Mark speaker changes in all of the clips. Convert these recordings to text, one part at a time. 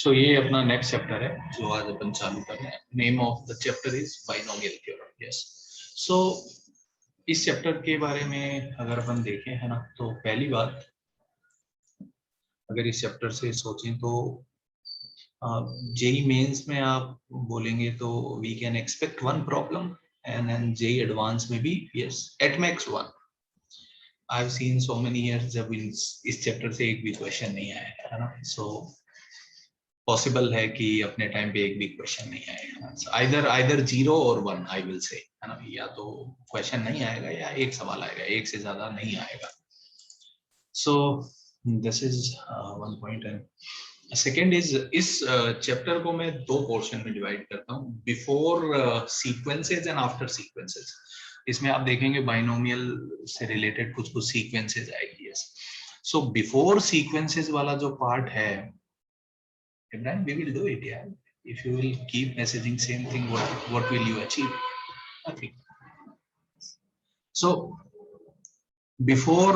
Speaker 1: सो ये अपना next chapter है जो आज अपन चालू कर रहे हैं. Name of the chapter is binomial theorem. Yes. So इस चैप्टर के बारे में अगर अपन देखें है ना, तो पहली बात अगर इस चैप्टर से सोचें तो जेई मेंस में आप बोलेंगे तो we can expect one problem and JEE advance में भी yes at max one. I have seen so many years जब इस चैप्टर से एक भी क्वेश्चन नहीं आया है ना. सो पॉसिबल है कि अपने टाइम पे एक भी क्वेश्चन नहीं आएगा. आइदर 0 और 1 आई विल से है ना. या तो क्वेश्चन नहीं आएगा या एक सवाल आएगा, एक से ज्यादा नहीं आएगा. सो this is one point. And second is इस चैप्टर को मैं दो पोर्शन में डिवाइड करता हूँ, before sequences and after sequences. इसमें आप देखेंगे बाइनोमियल से रिलेटेड कुछ कुछ सीक्वेंसेस आएगी. यस. सो बिफोर सीक्वेंसेस वाला जो पार्ट है, Ibrahim, we will do it, yeah. If you will keep messaging same thing, what will you achieve? Nothing. So before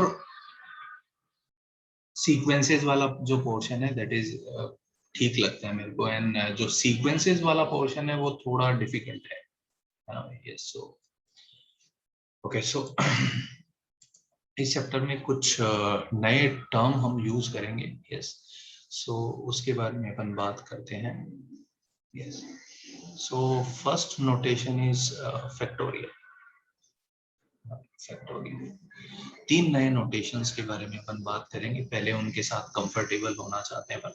Speaker 1: sequences वाला जो portion है, that is ठीक लगता है मेरे को. एंड जो sequences वाला portion है वो थोड़ा difficult है. Yes, so okay, so इस चैप्टर में कुछ नए टर्म हम यूज करेंगे. यस. सो उसके बारे में अपन बात करते हैं. Yes. So first notation is factorial. तीन नए नोटेशंस के बारे में अपन बात करेंगे. पहले उनके साथ कंफर्टेबल होना चाहते हैं अपन.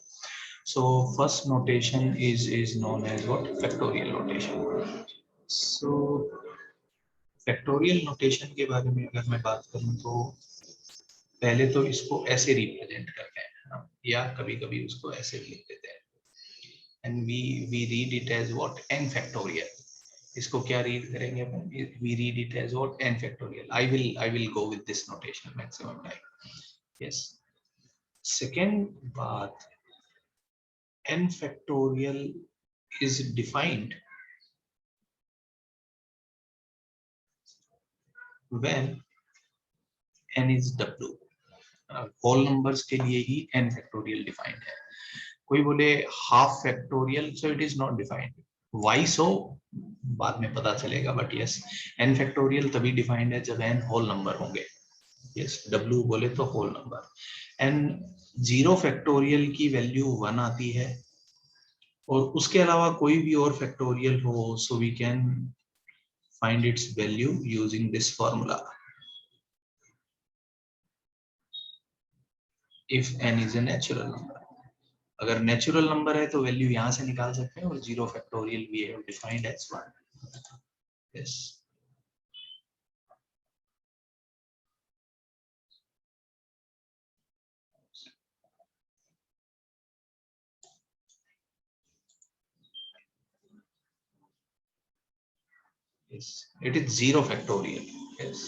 Speaker 1: So first notation is known as what? Factorial notation. So factorial notation के बारे में अगर मैं बात करूं तो पहले तो इसको ऐसे रिप्रेजेंट करते हैं या कभी कभी उसको ऐसे लिख देते हैं. And we read it as what? n factorial. इसको क्या रीड करेंगे अपन? We read it as what? n factorial. I will go with this notation maximum time. Yes. Second बात, n factorial is defined when n is w. Whole numbers के लिए ही n factorial defined है. कोई बोले half factorial, so it is not defined. Why so? बाद में पता चलेगा. बट यस, n फैक्टोरियल तभी डिफाइंड है जब n होल नंबर होंगे. यस. w बोले तो होल नंबर. एंड 0 फैक्टोरियल की वैल्यू 1 आती है और उसके अलावा कोई भी और फैक्टोरियल हो, so we can find its value using this formula. If n is a natural number. अगर नेचुरल नंबर है तो वैल्यू यहां से निकाल सकते हैं. और 0 फैक्टोरियल भी है defined as 1. Yes. Yes, it is 0 factorial. Yes.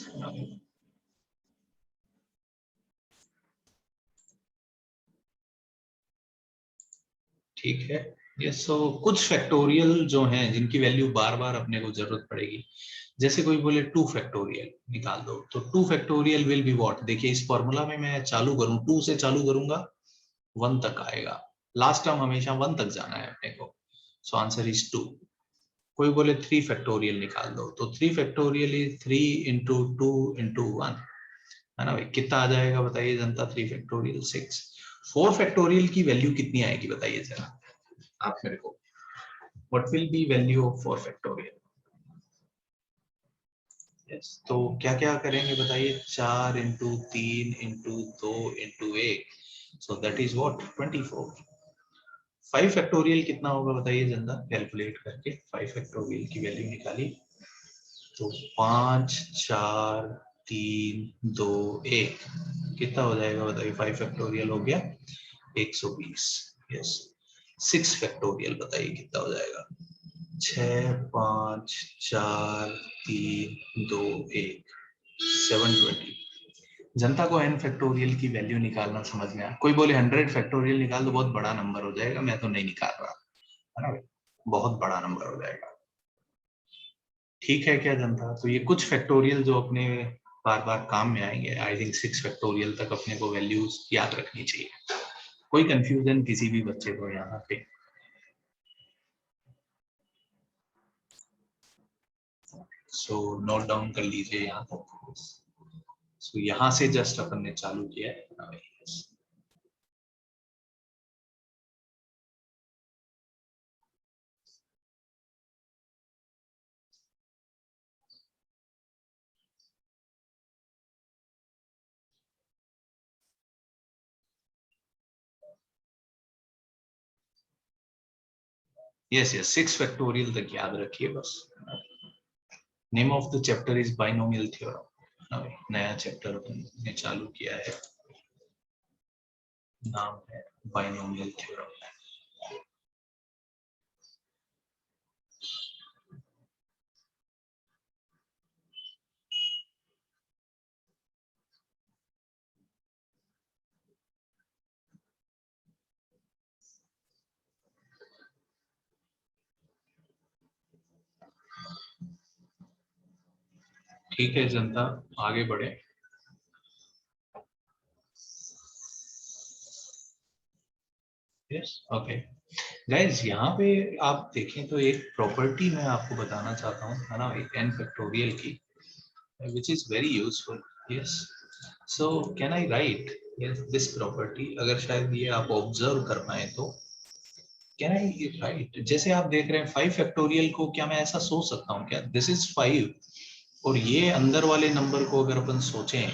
Speaker 1: ठीक है. यस. सो कुछ फैक्टोरियल जो हैं जिनकी वैल्यू बार बार अपने को जरूरत पड़ेगी, जैसे कोई बोले 2 फैक्टोरियल निकाल दो, तो 2 फैक्टोरियल विल बी व्हाट? देखिए इस फॉर्मूला में मैं चालू करूं, 2 से चालू करूंगा 1 तक आएगा. लास्ट टर्म हमेशा 1 तक जाना है अपने को. सो आंसर इज 2. कोई बोले 3 फैक्टोरियल निकाल दो, तो 3 फैक्टोरियल इज 3 into 2 into 1 है ना भाई. कितना आ जाएगा बताइए जनता? 3 फैक्टोरियल 6. 4 फैक्टोरियल की वैल्यू कितनी आएगी बताइए जरा आप मेरे को. What will be value of 4 factorial? Yes. तो क्या क्या करेंगे बताइए? 4 into 3 into 2 into 1, so that is what? 24. 5 factorial कितना होगा बताइए जनता? कैलकुलेट करके 5 फैक्टोरियल की वैल्यू निकाली तो 5 4 3 2 1 कितना हो जाएगा बताइए? 5 फैक्टोरियल हो गया 120. यस. 6 फैक्टोरियल बताइए कितना हो जाएगा? 6 5 4 3 2 1 720. जनता को n फैक्टोरियल की वैल्यू निकालना समझ में आया? कोई बोले 100 फैक्टोरियल निकाल दो, बहुत बड़ा नंबर हो जाएगा. मैं तो नहीं निकाल रहा है ना, बहुत बड़ा नंबर हो जाएगा. ठीक है क्या जनता? तो ये कुछ फैक्टोरियल जो अपने बार बार काम में आएंगे. आई थिंक 6 फैक्टोरियल तक अपने को वैल्यूज याद रखनी चाहिए. कोई कंफ्यूजन किसी भी बच्चे को यहाँ पे सो नोट डाउन कर लीजिए यहाँ तक। सो यहाँ से जस्ट अपन ने चालू किया है। यस यस 6 फैक्टोरियल तक याद रखिए बस। Name of the chapter is binomial theorem. नया चैप्टर ने चालू किया है, नाम है बाइनोमियल थ्योरम। ठीक है जनता, आगे बढ़े। यस ओके गाइस, यहाँ पे आप देखें तो एक प्रॉपर्टी मैं आपको बताना चाहता हूँ, है ना, एक n फैक्टोरियल की, which is very useful. Yes, so can I write yes this property? अगर शायद ये आप ऑब्जर्व कर पाए तो कैन आई राइट, जैसे आप देख रहे हैं 5 फैक्टोरियल को, क्या मैं ऐसा सोच सकता हूँ क्या दिस इज 5 और ये अंदर वाले नंबर को अगर अपन सोचें,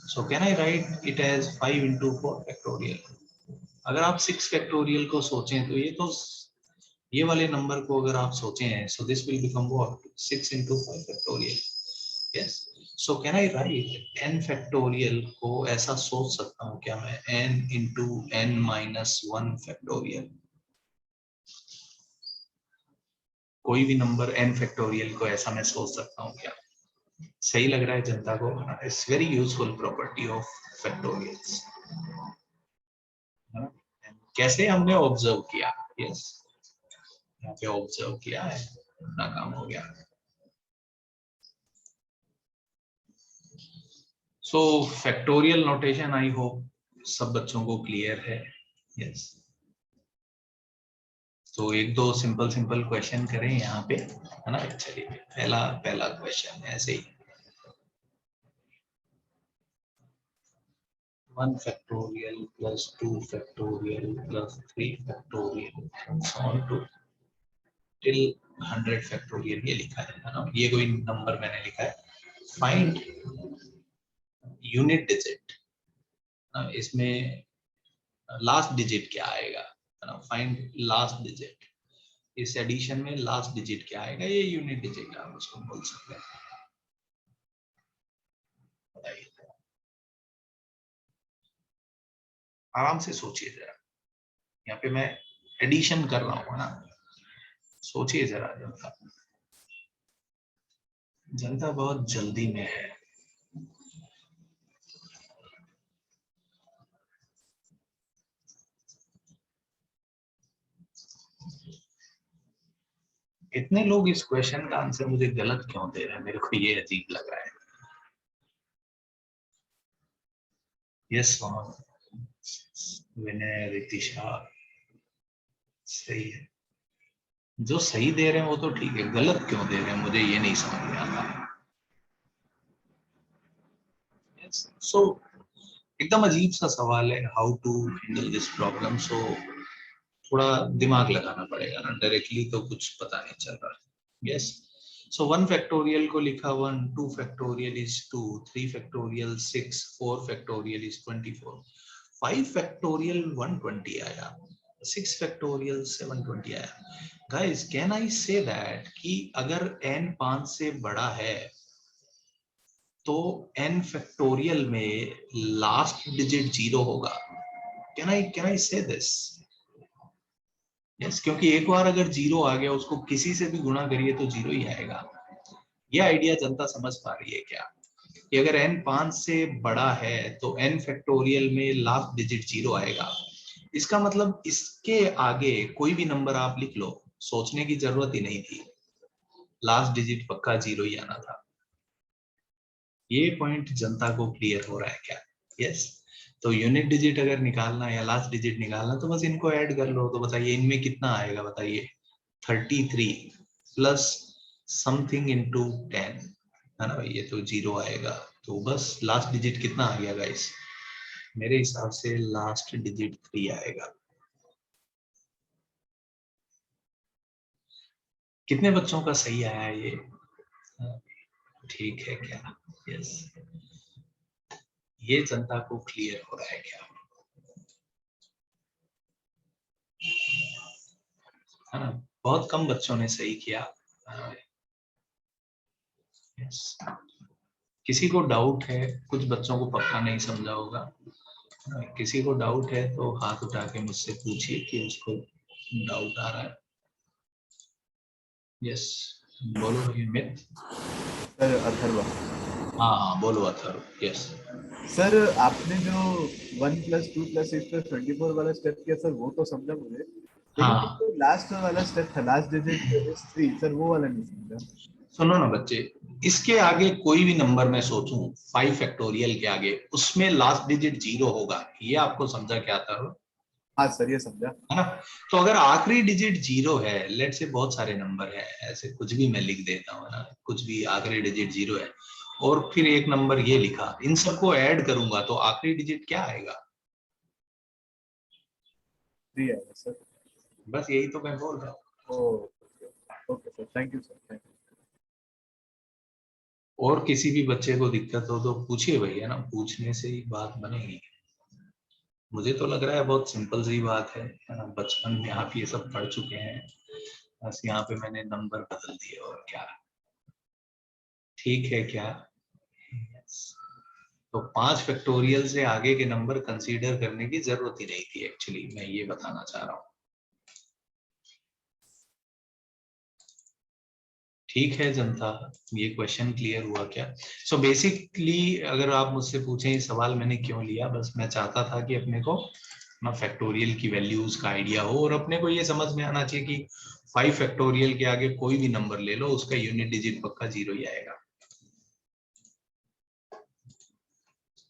Speaker 1: so can I write it as 5 into 4 factorial? अगर आप 6 फैक्टोरियल को सोचें तो ये तो, ये वाले नंबर को अगर आप सोचें, so this will become what 6 into 5 factorial. Yes, so can I right n factorial को ऐसा सोच सकता हूँ क्या मैं n into n minus 1 factorial? कोई भी नंबर n फैक्टोरियल को ऐसा मैं सोच सकता हूँ क्या? सही लग रहा है जनता को? It's very useful property of factorials. कैसे हमने ऑब्जर्व किया? यस, यहाँ पे ऑब्जर्व किया है, अपना काम हो गया। सो फैक्टोरियल नोटेशन आई होप सब बच्चों को क्लियर है। यस, तो एक दो सिंपल सिंपल क्वेश्चन करें यहाँ पे, है ना। चलिए पहला पहला क्वेश्चन ऐसे ही, 1 factorial plus 2 factorial plus 3 factorial on to till 100 factorial ये लिखा है ना, ये कोई नंबर मैंने लिखा है। फाइंड यूनिट डिजिट, इसमें लास्ट डिजिट क्या आएगा, है ना। फाइंड लास्ट डिजिट, इस एडिशन में लास्ट डिजिट क्या आएगा, ये यूनिट डिजिट आप उसको बोल सकते हैं। बताइए, आराम से सोचिए जरा, यहाँ पे मैं एडिशन कर रहा हूँ ना, सोचिए जरा जनता, जनता बहुत जल्दी में है। इतने लोग इस क्वेश्चन का आंसर मुझे गलत क्यों दे रहे हैं, मेरे को ये अजीब लग रहा है। यस विनय रितिशा, सही है। जो सही दे रहे हैं वो तो ठीक है, गलत क्यों दे रहे हैं मुझे ये नहीं समझ में आता। सो एकदम अजीब सा सवाल है, how to handle this problem. So थोड़ा दिमाग लगाना पड़ेगा ना, डायरेक्टली तो कुछ पता नहीं चल रहा। यस, सो 1 फैक्टोरियल को लिखा 1, 2 factorial is 2, 3 factorial 6, 4 factorial is 24, 5 factorial 120 आया, 6 फैक्टोरियल 720 आया। Guys can I say that कि अगर n 5 से बड़ा है तो n फैक्टोरियल में लास्ट डिजिट 0 होगा? कैन आई से दिस? यस, क्योंकि एक बार अगर 0 आ गया उसको किसी से भी गुणा करिए तो 0 ही आएगा। ये आइडिया जनता समझ पा रही है क्या, कि अगर n 5 से बड़ा है तो n फैक्टोरियल में लास्ट डिजिट 0 आएगा। इसका मतलब इसके आगे कोई भी नंबर आप लिख लो, सोचने की जरूरत ही नहीं थी, लास्ट डिजिट पक्का 0 ही आना था। ये पॉइंट जनता को क्लियर हो रहा है क्या? यस, तो यूनिट डिजिट अगर निकालना है या लास्ट डिजिट निकालना तो बस इनको ऐड कर लो। तो बताइए इनमें कितना आएगा, बताइए 33 प्लस समथिंग इनटू 10 है ना भाई, ये तो 0 आएगा। तो बस लास्ट डिजिट कितना आ गया गाइस? मेरे हिसाब से लास्ट डिजिट 3 आएगा। कितने बच्चों का सही आया ये? ठीक है क्या? यस, ये जनता को क्लियर हो रहा है क्या? है ना, बहुत कम बच्चों ने सही किया। यस, किसी को डाउट है? कुछ बच्चों को पक्का नहीं समझा होगा। किसी को डाउट है तो हाथ उठा के मुझसे पूछिए कि उसको डाउट आ रहा है। यस, बोलो भाई अमित।
Speaker 2: सर अथर्वा।
Speaker 1: हाँ हाँ बोलो अथर्व। यस
Speaker 2: सर आपने जो 1+2+6+24 वाला स्टेप किया सर, वो तो समझा मुझे, लेकिन एक
Speaker 1: हाँ,
Speaker 2: तो लास्ट वाला स्टेप था, लास्ट डिजिट इज 3 सर, वो वाला नहीं समझा।
Speaker 1: सुनो ना बच्चे, इसके आगे कोई भी नंबर मैं सोचूं 5 फैक्टोरियल के आगे, उसमें लास्ट डिजिट 0 होगा, ये आपको समझा क्या था?
Speaker 2: हाँ सर, ये समझा।
Speaker 1: है ना? तो अगर आखिरी डिजिट 0 है, लेट से बहुत सारे नंबर है ऐसे, कुछ भी मैं लिख देता हूँ ना, कुछ भी आखिरी डिजिट 0 है और फिर एक नंबर ये लिखा, इन सबको ऐड करूंगा तो आखिरी डिजिट क्या आएगा?
Speaker 2: 3 आएगा सर।
Speaker 1: बस यही तो मैं बोल रहा हूँ।
Speaker 2: Okay okay sir, thank you sir, thank you.
Speaker 1: और किसी भी बच्चे को दिक्कत हो तो पूछिए भाई, है ना, पूछने से ही बात बनेगी। मुझे तो लग रहा है बहुत सिंपल सी बात है ना, बचपन में आप ये सब पढ़ चुके हैं, बस यहाँ पे मैंने नंबर बदल दिए और क्या। ठीक है क्या? Yes. तो 5 फैक्टोरियल से आगे के नंबर कंसीडर करने की जरूरत ही नहीं थी, एक्चुअली मैं ये बताना चाह रहा हूँ। ठीक है जनता, ये क्वेश्चन क्लियर हुआ क्या? सो बेसिकली अगर आप मुझसे पूछें ये सवाल मैंने क्यों लिया, बस मैं चाहता था कि अपने को ना फैक्टोरियल की वैल्यूज का आइडिया हो, और अपने को ये समझ में आना चाहिए कि 5 फैक्टोरियल के आगे कोई भी नंबर ले लो, उसका यूनिट डिजिट पक्का 0 ही आएगा।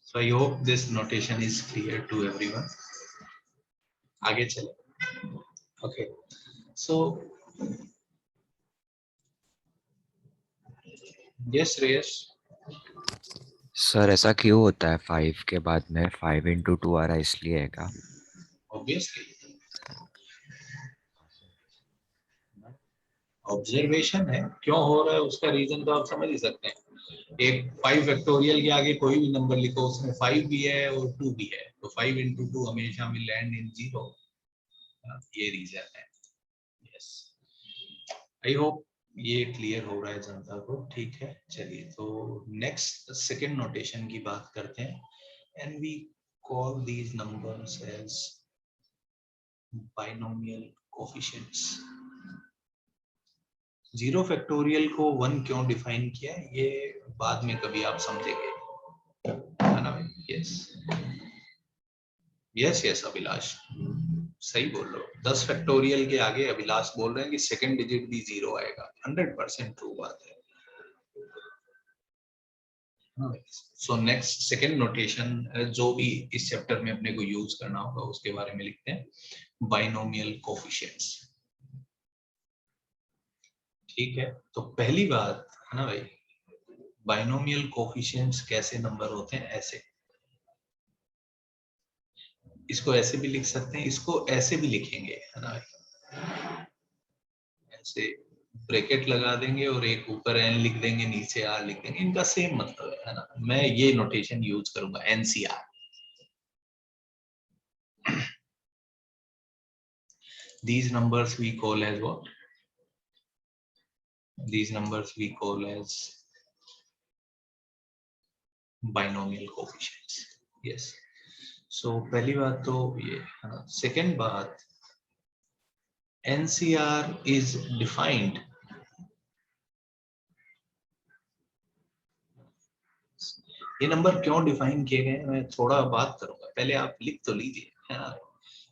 Speaker 1: So I hope this notation is clear to everyone. आगे चले। Okay, so yes Shreyas.
Speaker 3: Sir ऐसा क्यों होता है 5 के बाद में 5 × 2 आ रहा है, इसलिए है क्या?
Speaker 1: ऑब्वियसली ऑब्जर्वेशन है, क्यों हो रहा है उसका रीजन तो आप समझ ही सकते हैं। एक 5 फैक्टोरियल के आगे कोई भी नंबर लिखो, उसमें 5 भी है और 2 भी है, तो 5 × 2 हमेशा विल लैंड इन 0। ये रीजन है। यस, आई होप ये क्लियर हो रहा है जनता को। ठीक है, चलिए तो नेक्स्ट सेकंड नोटेशन की बात करते हैं, and we call these numbers as binomial coefficients. 0 factorial को 1 क्यों डिफाइन किया ये बाद में कभी आप समझेंगे, है ना भाई? यस यस यस अभिलाष सही बोल रहे हो। 10 फैक्टोरियल के आगे अभिलाष बोल रहे हैं कि सेकंड डिजिट भी 0 आएगा, 100% ट्रू बात है। सो नेक्स्ट सेकंड नोटेशन जो भी इस चैप्टर में अपने को यूज करना होगा उसके बारे में लिखते हैं, बाइनोमियल कोफिशिएंट्स। ठीक है, तो पहली बात है ना भाई, बाइनोमियल कोफिशिएंट्स कैसे नंबर होते हैं? ऐसे, इसको ऐसे भी लिख सकते हैं, इसको ऐसे भी लिखेंगे, है ना भाई, ऐसे ब्रैकेट लगा देंगे और एक ऊपर एन लिख देंगे, नीचे आर लिख देंगे, इनका सेम मतलब है ना। मैं ये नोटेशन यूज करूंगा, NCR. these numbers we call as what? These numbers we call as binomial coefficients. Yes, so पहली बात तो ये, सेकंड बात, NCR is defined, ये नंबर क्यों डिफाइन किए गए मैं थोड़ा बात करूंगा, पहले आप लिख तो लीजिए, है ना।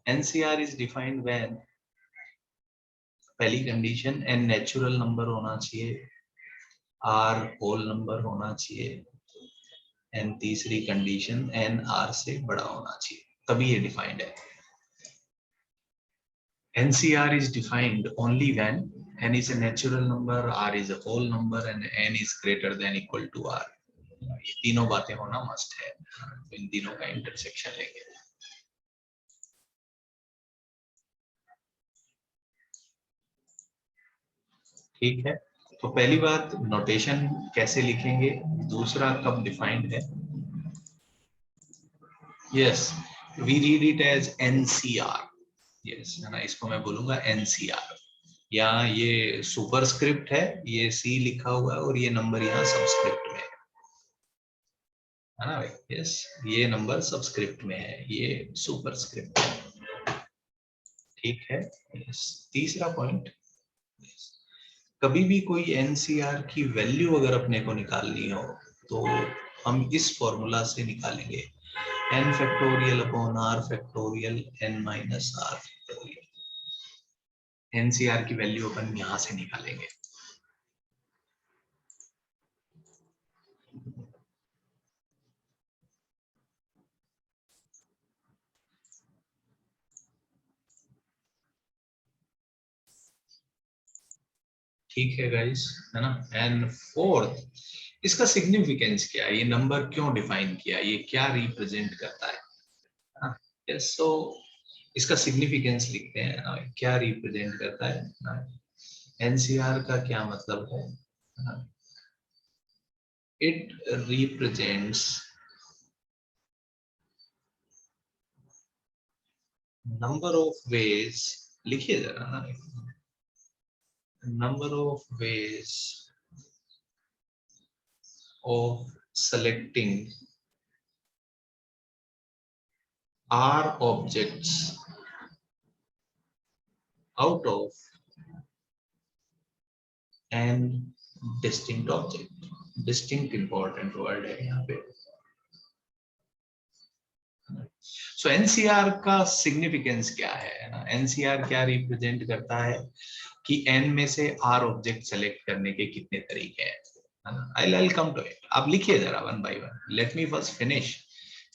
Speaker 1: NCR is defined when, पहली कंडीशन n नेचुरल नंबर होना चाहिए, r होल नंबर होना चाहिए, एंड तीसरी कंडीशन n r से बड़ा होना चाहिए, तभी ये डिफाइंड है। NCR is defined only when n is a natural number, r is a whole number and n is greater than equal to r. ये तीनों बातें होना मस्ट है, तो इन तीनों का इंटरसेक्शन लेंगे। ठीक है, तो पहली बात नोटेशन कैसे लिखेंगे, दूसरा कब डिफाइंड है। Yes, we read it as NCR. Yes, है ना, इसको मैं बोलूंगा एनसीआर। यहाँ ये सुपरस्क्रिप्ट है, ये सी लिखा हुआ है और ये नंबर यहाँ सबस्क्रिप्ट में है ना भाई। यस, ये नंबर सबस्क्रिप्ट में है, ये सुपरस्क्रिप्ट है। ठीक है। यस, तीसरा पॉइंट, कभी भी कोई एनसीआर की वैल्यू अगर अपने को निकालनी हो तो हम इस फॉर्मूला से निकालेंगे, n factorial upon r factorial n minus r factorial. NCR की वैल्यू अपन यहां से निकालेंगे। ठीक है गाइस, है ना। एंड फोर्थ, इसका सिग्निफिकेंस क्या है, ये नंबर क्यों डिफाइन किया, ये क्या रिप्रेजेंट करता है। यस, सो इसका सिग्निफिकेंस लिखते हैं, क्या रिप्रेजेंट करता है। एनसीआर का क्या मतलब है, it represents number of ways, लिखिए जरा ना, number of ways of selecting R objects out of an distinct object. Distinct important word है यहाँ पे। So NCR का सिग्निफिकेंस क्या है ना, NCR क्या रिप्रेजेंट करता है कि n में से R ऑब्जेक्ट सेलेक्ट करने के कितने तरीके हैं। I'll come to it, आप लिखिए जरा one by one, let me first finish,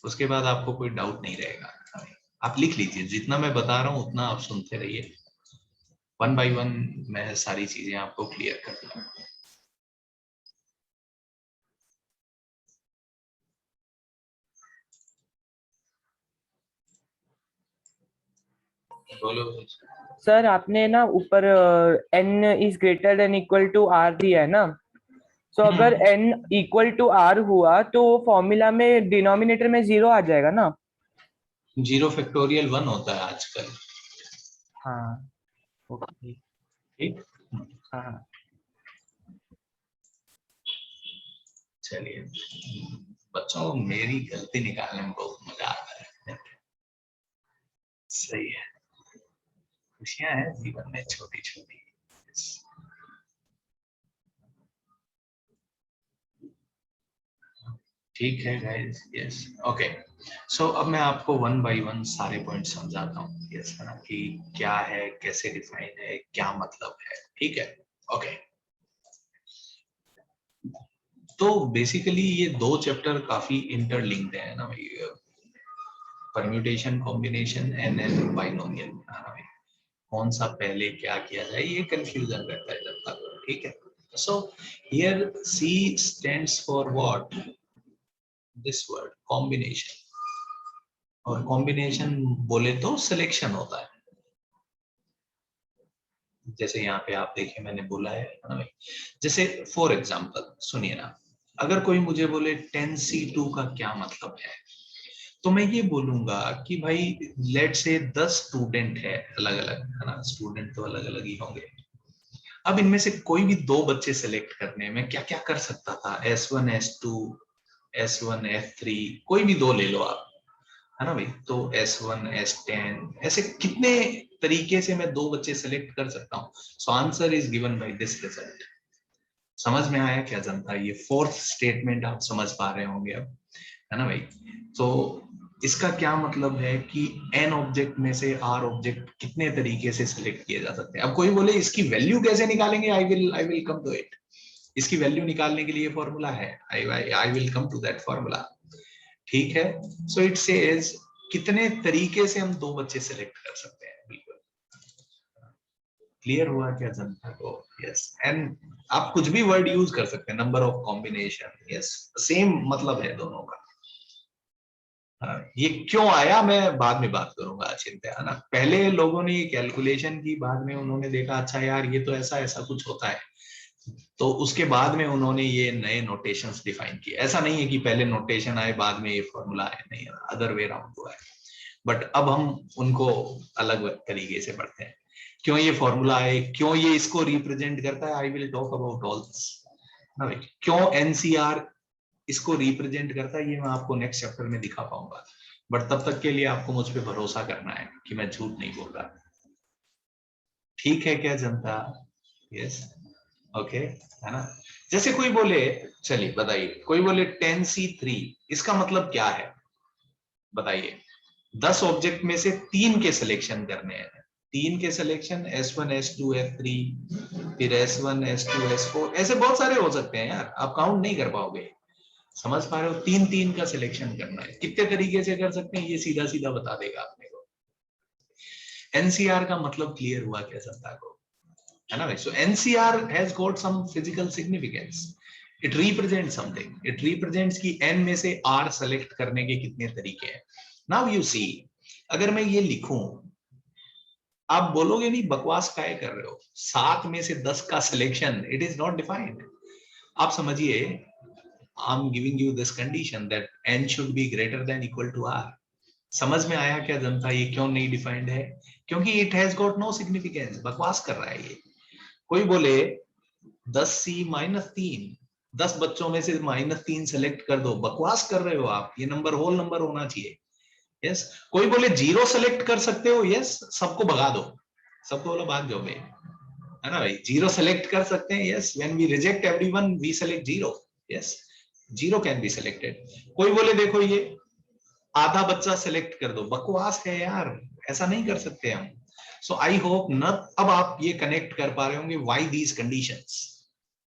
Speaker 1: उसके बाद आपको कोई डाउट नहीं रहेगा। आप लिख लीजिए, जितना मैं बता रहा हूँ उतना आप सुनते रहिए, वन बाय वन मैं सारी चीजें आपको क्लियर कर दूंगा। बोलो
Speaker 4: सर, आपने ना ऊपर n is greater than equal to r दिया है ना, तो अगर n इक्वल टू r हुआ तो फॉर्मूला में डिनोमिनेटर में 0 आ जाएगा ना।
Speaker 1: 0 फैक्टोरियल 1 होता है आजकल।
Speaker 4: हाँ, ओके,
Speaker 1: ठीक,
Speaker 4: हाँ।
Speaker 1: चलिए बच्चों, मेरी गलती निकालने में बहुत मजा आता है। सही है, खुशियां हैं जीवन में छोटी छोटी। ठीक है गाइस, यस, ओके। सो अब मैं आपको वन बाय वन सारे पॉइंट समझाता हूँ, यस, है ना, कि क्या है, कैसे डिफाइन है, क्या मतलब है। ठीक है, ओके। तो बेसिकली ये दो चैप्टर काफी इंटरलिंक्ड है ना भाई, permutation, combination and then binomial. कौन सा पहले क्या किया जाए, ये कंफ्यूजन रहता है जनता को। ठीक है, so here C stands for what, this word combination, और कॉम्बिनेशन बोले तो सिलेक्शन होता है। जैसे यहाँ पे आप देखिए मैंने बोला है ना भाई, जैसे फॉर एग्जांपल सुनिए ना, अगर कोई मुझे बोले 10C2 का क्या मतलब है, तो मैं ये बोलूंगा कि भाई लेट से 10 स्टूडेंट है अलग अलग, है ना, स्टूडेंट तो अलग अलग ही होंगे। अब इनमें से कोई भी दो बच्चे सेलेक्ट करने में क्या क्या कर सकता था, S1 S2 S1 S3, कोई भी दो ले लो आप, है ना भाई। तो S1 S10 ऐसे कितने तरीके से मैं दो बच्चे सेलेक्ट कर सकता हूँ। सो answer is given by this result. समझ में आया क्या जनता, ये फोर्थ स्टेटमेंट आप समझ पा रहे होंगे अब, है ना भाई। तो इसका क्या मतलब है कि n ऑब्जेक्ट में से r ऑब्जेक्ट कितने तरीके से सिलेक्ट किए जा सकते हैं। अब कोई बोले इसकी वैल्यू कैसे निकालेंगे, I will come to it. इसकी वैल्यू निकालने के लिए फॉर्मूला है, I will come to that formula. ठीक है, सो इट सेज कितने तरीके से हम दो बच्चे सिलेक्ट कर सकते हैं, बिल्कुल क्लियर हुआ क्या जनता को? यस, एंड आप कुछ भी वर्ड यूज कर सकते हैं, number of combination, yes, same मतलब है दोनों का। ये क्यों आया मैं बाद में बात करूंगा, चिंता है ना। पहले लोगों ने ये कैलकुलेशन की, बाद में उन्होंने देखा अच्छा यार ये तो ऐसा ऐसा कुछ होता है, तो उसके बाद में उन्होंने ये नए नोटेशंस डिफाइन किए। ऐसा नहीं है कि पहले नोटेशन आए बाद में ये फॉर्मूला आए, नहीं, अदर वे राउंड हुआ है। बट अब हम उनको अलग तरीके से पढ़ते हैं, क्यों ये फॉर्मूला है, क्यों ये इसको रिप्रेजेंट करता है। I will talk about all this. क्यों एनसीआर इसको रिप्रेजेंट करता है, ये मैं आपको नेक्स्ट चैप्टर में दिखा पाऊंगा। बट तब तक के लिए आपको मुझ पर भरोसा करना है कि मैं झूठ नहीं बोल रहा। ठीक है क्या जनता? यस, ओके, है ना। जैसे कोई बोले, चलिए बताइए, कोई बोले 10C3, इसका मतलब क्या है बताइए। 10 ऑब्जेक्ट में से 3 के सिलेक्शन करने हैं, 3 के सिलेक्शन, S1 S2 S3, फिर S1 S2 S4, ऐसे बहुत सारे हो सकते हैं यार, आप काउंट नहीं कर पाओगे। समझ पा रहे हो? 3 का सिलेक्शन करना है, कितने तरीके से कर सकते हैं ये सीधा सीधा बता देगा अपने को। एनसीआर का मतलब क्लियर हुआ क्या जनता को, है ना भाई? So NCR has got some physical significance, it represent something, it represents कि एन में से आर सेलेक्ट करने के कितने तरीके हैं। नाउ यू सी, अगर मैं ये लिखूं, आप बोलोगे नहीं बकवास काहे कर रहे हो, 7 में से 10 का selection, it is not defined. आप समझिए, I am giving you this condition that n should be greater than equal to r। समझ में आया क्या जनता, ये क्यों नहीं डिफाइंड है? क्योंकि it has got no significance, बकवास कर रहा है ये। कोई बोले 10C -3, 10 बच्चों में से -3 सेलेक्ट कर दो, बकवास कर रहे हो आप, ये नंबर होल नंबर होना चाहिए। यस, कोई बोले 0 सेलेक्ट कर सकते हो, यस, सबको भगा दो, सबको बोलो भाग जाओ भाई, है ना भाई। 0 सेलेक्ट कर सकते हैं, yes, when we reject everyone we select 0, yes, 0 can be selected. कोई बोले देखो ये आधा बच्चा सेलेक्ट कर दो, बकवास है यार, ऐसा नहीं कर सकते हम। सो आई होप न अब आप ये कनेक्ट कर पा रहे होंगे, व्हाई दीज कंडीशंस,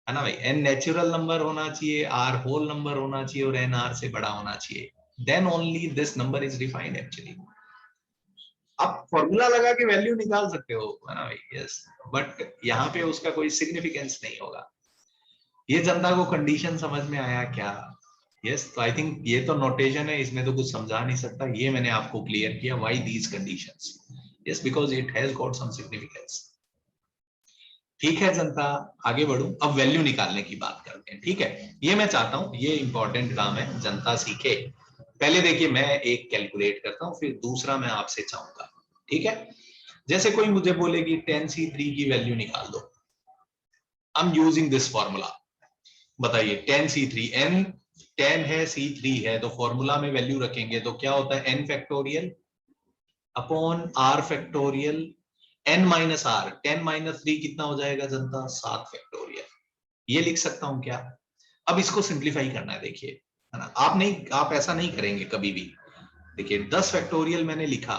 Speaker 1: है ना भाई। n नेचुरल नंबर होना चाहिए, r होल नंबर होना चाहिए, और n r से बड़ा होना चाहिए, then only this number is defined actually. आप फॉर्मूला लगा के वैल्यू निकाल सकते हो, है ना भाई, यस, बट यहाँ पे उसका कोई सिग्निफिकेंस नहीं होगा। ये जनता को कंडीशन समझ में आया क्या? यस, तो आई थिंक ये तो नोटेशन है, इसमें तो कुछ समझा नहीं सकता, ये मैंने आपको क्लियर किया, why these conditions, yes, because it has got some significance. ठीक है जनता, आगे बढ़ूं, अब वैल्यू निकालने की बात करते हैं। ठीक है, ये मैं चाहता हूं, ये इंपॉर्टेंट काम है, जनता सीखे। पहले देखिए मैं एक कैलकुलेट करता हूं, फिर दूसरा मैं आपसे चाहूंगा। ठीक है, जैसे कोई मुझे बोले कि 10C3 की वैल्यू निकाल दो, I am using this formula. बताइए 10C3, n 10 है, C3 है, तो फॉर्मूला में वैल्यू रखेंगे तो क्या होता है, n factorial upon r factorial n minus r, 10 - 3 कितना हो जाएगा जनता, 7 फैक्टोरियल। ये लिख सकता हूं क्या? अब इसको सिंप्लीफाई करना है, देखिए, है ना। आप नहीं, आप ऐसा नहीं करेंगे कभी भी। देखिए 10 फैक्टोरियल मैंने लिखा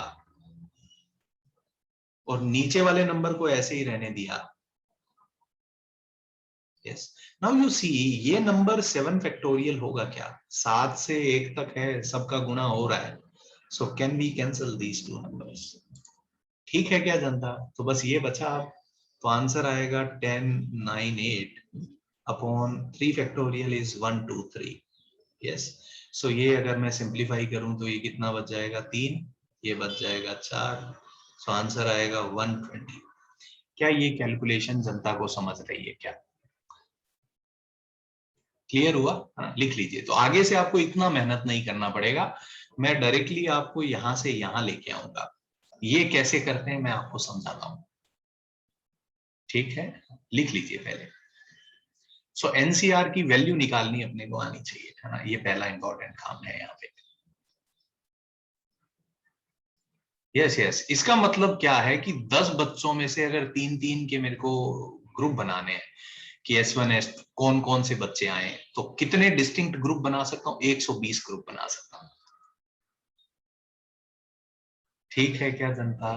Speaker 1: और नीचे वाले नंबर को ऐसे ही रहने दिया। यस, नाउ यू सी, ये नंबर 7 फैक्टोरियल होगा क्या? 7 से 1 तक है, सबका गुणा हो रहा है, so can we cancel these two numbers? ठीक है क्या जनता? तो बस ये बचा अब, तो आंसर आएगा 1098 अपॉन 3 फैक्टोरियल इज 123। यस, सो ये अगर मैं सिंप्लीफाई करूं तो ये कितना बच जाएगा, 3, ये बच जाएगा 4, सो आंसर आएगा 120। क्या ये कैलकुलेशन जनता को समझ रही है क्या? क्लियर हुआ? हाँ, लिख लीजिए। तो आगे से आपको इतना मेहनत नहीं करना पड़ेगा, मैं डायरेक्टली आपको यहां से यहां लेके आऊंगा। ये कैसे करते हैं मैं आपको समझाता हूं। ठीक है, लिख लीजिए पहले। सो एनसीआर की वैल्यू निकालनी अपने को आनी चाहिए, है ना, ये पहला इंपॉर्टेंट काम है यहाँ पे। यस यस, इसका मतलब क्या है कि 10 बच्चों में से अगर 3 के मेरे को ग्रुप बनाने हैं कि S1 S कौन कौन से बच्चे आए, तो कितने डिस्टिंक्ट ग्रुप बना सकता हूं, 120 ग्रुप बना सकता हूं। ठीक है क्या जनता,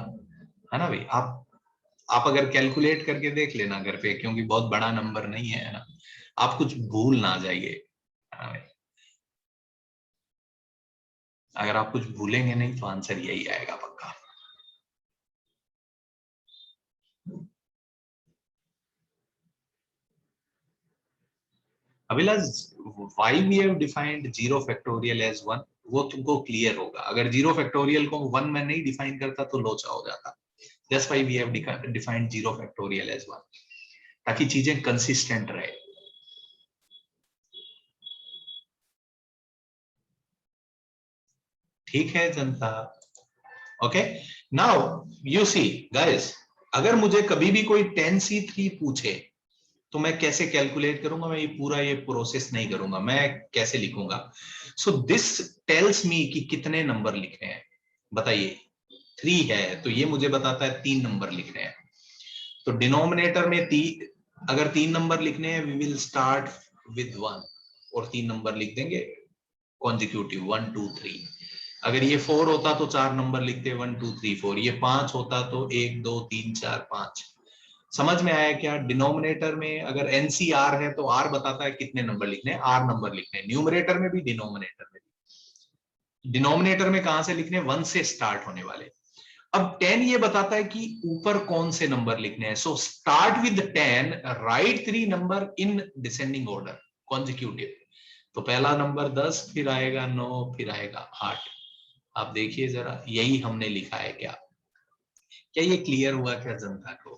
Speaker 1: है ना भाई। आप अगर कैलकुलेट करके देख लेना घर पे, क्योंकि बहुत बड़ा नंबर नहीं है ना, आप कुछ भूल ना जाइए। हाँ भाई, अगर आप कुछ भूलेंगे नहीं तो आंसर यही आएगा पक्का। Abhilash, why we have defined 0 factorial as 1, वो तुमको क्लियर होगा। अगर 0 फैक्टोरियल को 1 में नहीं डिफाइन करता तो लोचा हो जाता। That's why we have defined 0 factorial as 1, ताकि चीजें कंसिस्टेंट रहे। ठीक है जनता? Okay, now you see guys, अगर मुझे कभी भी कोई 10C3 पूछे तो मैं कैसे कैलकुलेट करूंगा? मैं ये प्रोसेस नहीं करूंगा, मैं कैसे लिखूंगा? सो दिस टेल्स मी कि कितने नंबर लिखने हैं। बताइए, 3 है तो ये मुझे बताता है 3 नंबर लिखने हैं। तो डिनोमिनेटर में अगर 3 नंबर लिखने हैं, वी विल स्टार्ट विद 1 और 3 नंबर लिख देंगे कॉन्जिक्यूटिव 1 2 3। अगर ये 4 होता तो 4 नंबर लिखते 1 2 3 4। ये 5 होता तो 1 2 3 4 5। समझ में आया क्या? डिनोमिनेटर में अगर एनसीआर है तो आर बताता है कितने नंबर लिखने हैं, आर नंबर लिखने हैं, न्यूमरेटर में भी डिनोमिनेटर में भी। डिनोमिनेटर में कहां से लिखने? 1 से स्टार्ट होने वाले। अब 10 ये बताता है कि ऊपर कौन से नंबर लिखने हैं। So start with 10, right 3 number in descending order consecutive. तो पहला नंबर 10, फिर आएगा 9, फिर आएगा 8। आप देखिए जरा, यही हमने लिखा है। क्या ये क्लियर हुआ क्या जनता को?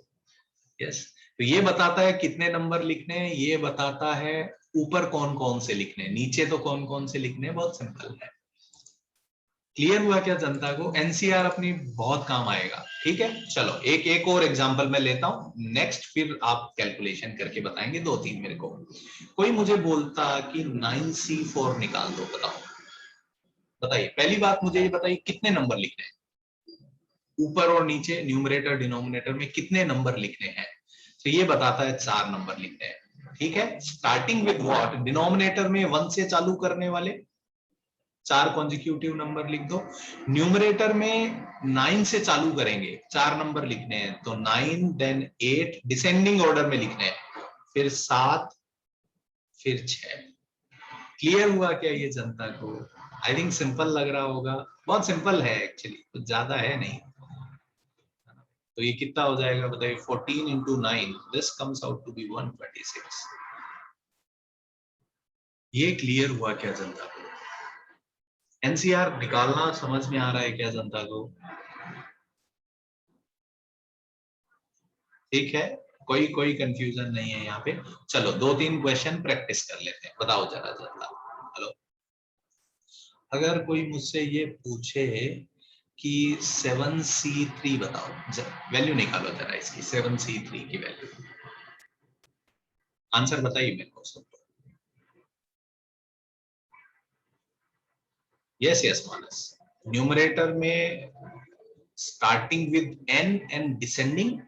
Speaker 1: यस। तो ये बताता है कितने नंबर लिखने हैं, ये बताता है ऊपर कौन कौन से लिखने हैं, नीचे तो कौन कौन से लिखने हैं। बहुत सिंपल है। क्लियर हुआ क्या जनता को? एनसीआर अपनी बहुत काम आएगा। ठीक है, चलो एक और एग्जांपल मैं लेता हूं नेक्स्ट, फिर आप कैलकुलेशन करके बताएंगे 2-3 मेरे को। कोई मुझे बोलता कि 9C4 निकाल दो, बताओ। बताइए, पहली बात मुझे ये बताइए कितने नंबर लिखने हैं ऊपर और नीचे, न्यूमरेटर डिनोमिनेटर में कितने नंबर लिखने हैं? तो ये बताता है 4 नंबर लिखने हैं। ठीक है, स्टार्टिंग विद व्हाट? डिनोमिनेटर में 1 से चालू करने वाले 4 कॉन्जिक्यूटिव नंबर लिख दो। न्यूमरेटर में 9 से चालू करेंगे, 4 नंबर लिखने हैं, तो 9 देन 8 डिसेंडिंग ऑर्डर में लिखने हैं, फिर 7, फिर 6। क्लियर हुआ क्या ये जनता को? आई थिंक सिंपल लग रहा होगा। बहुत सिंपल है एक्चुअली, कुछ ज्यादा है नहीं। तो ये कितना हो जाएगा बताइए? 14 into 9, this comes out to be 126। ये क्लियर हुआ क्या जनता को? एनसीआर निकालना समझ में आ रहा है क्या जनता को? ठीक है, कोई कंफ्यूजन नहीं है यहाँ पे। चलो 2-3 क्वेश्चन प्रैक्टिस कर लेते हैं। बताओ जरा जनता। हेलो, अगर कोई मुझसे ये पूछे कि 7C3 बताओ, वैल्यू निकालो जरा इसकी, 7C3 की वैल्यू। आंसर बताइए मेरे को सब। यस मानस, न्यूमरेटर में starting with n and descending,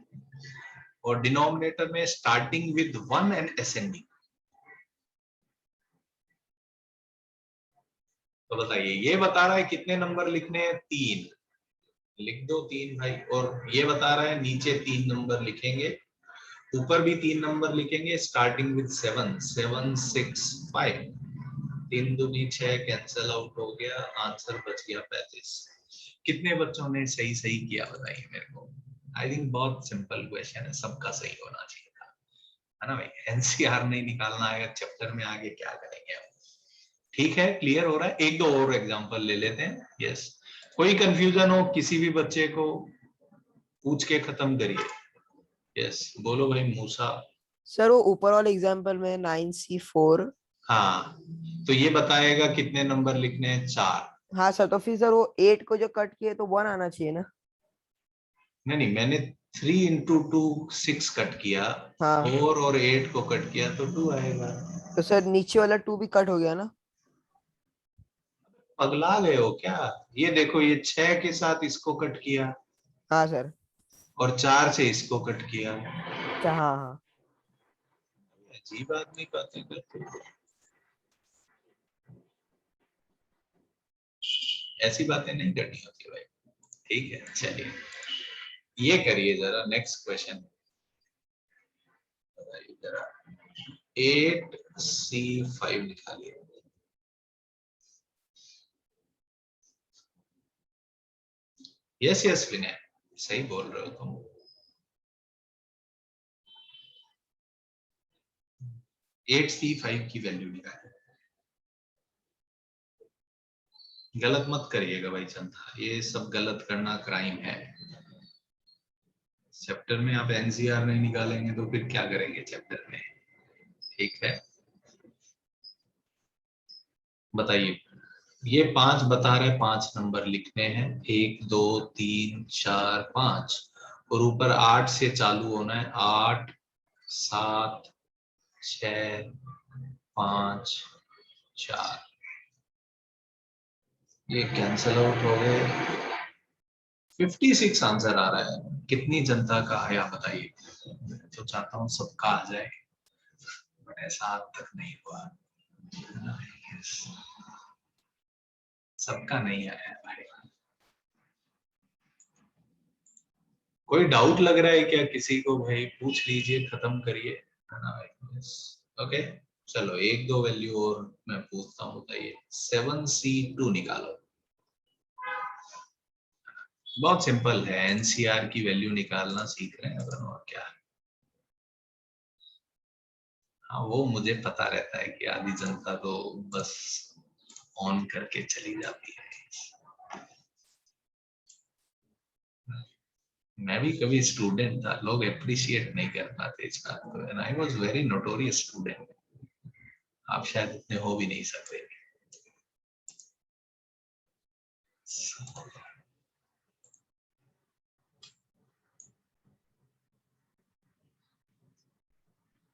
Speaker 1: और डिनोमिनेटर में स्टार्टिंग विद 1 एंड असेंडिंग। तो बताइए, ये बता रहा है कितने नंबर लिखने हैं? 3। लिख दो 3 भाई। और ये बता रहा है नीचे 3 नंबर लिखेंगे, ऊपर भी 3 नंबर लिखेंगे, स्टार्टिंग विद 7 7 6 5। 3 दूनी 6, कैंसल आउट हो गया, आंसर बच गया 35। कितने बच्चों ने सही सही किया बताइए मेरे को? आई थिंक बहुत सिंपल क्वेश्चन है, सबका सही होना चाहिए था, है ना भाई? एनसीआर नहीं निकालना आएगा चैप्टर में, आगे क्या करेंगे हम? ठीक है, क्लियर हो रहा है? एक दो और एग्जांपल ले लेते हैं। यस, कोई कंफ्यूजन हो किसी भी बच्चे को, पूछ के खत्म करिए। यस, बोलो भाई मूसा।
Speaker 5: सर वो ऊपर वाले एग्जांपल में 9C4।
Speaker 1: हाँ, तो ये बताएगा कितने नंबर लिखने हैं? 4।
Speaker 5: हाँ सर, तो फिर सर वो 8 को जो कट किए तो 1 आना चाहिए ना?
Speaker 1: नहीं, मैंने 3 into 2 6 कट किया,
Speaker 5: हाँ
Speaker 1: 4 और 8 को कट किया तो 2 आएगा।
Speaker 5: तो सर नीचे वाला 2 भी कट हो गया ना?
Speaker 1: पगला गए हो क्या? ये देखो, ये 6 के साथ इसको कट किया,
Speaker 5: हाँ सर।
Speaker 1: और 4 से इसको कट किया।
Speaker 5: अच्छा हाँ हाँ।
Speaker 1: अजीब आदमी बातें करते हो। ऐसी बातें नहीं करनी होती भाई। ठीक है, चलिए ये करिए जरा, नेक्स्ट क्वेश्चन बताइए जरा। 8C5 निकालिए। यस विनय, सही बोल रहे हो तुम। 8C5 की वैल्यू निकालें। गलत मत करिएगा भाई जनता, ये सब गलत करना क्राइम है। चैप्टर में आप एनसीआर नहीं निकालेंगे तो फिर क्या करेंगे चैप्टर में? ठीक है, बताइए। ये 5 बता रहे, 5 नंबर लिखने हैं, 1 2 3 4 5, और ऊपर 8 से चालू होना है। 8 7 6 5 4, ये कैंसल आउट हो गए। 56 आंसर आ रहा है। कितनी जनता का आया बताइए? तो चाहता हूँ सबका आ जाए, बट ऐसा आज तक नहीं हुआ। सबका नहीं आया है भाई। कोई डाउट लग रहा है क्या किसी को? भाई पूछ लीजिए, खत्म करिए, है ना भाई? ओके, चलो 1 2 वैल्यू और मैं पूछता हूँ, बताइए। 7C2 निकालो। बहुत सिंपल है, एनसीआर की वैल्यू निकालना सीख रहे हैं अपन, और क्या। हाँ, वो मुझे पता रहता है कि आधी जनता तो बस ऑन करके चली जाती है। मैं भी कभी स्टूडेंट था, लोग अप्रिशिएट नहीं कर पाते इस बात को, and I was very notorious student. आप शायद इतने हो भी नहीं सकते।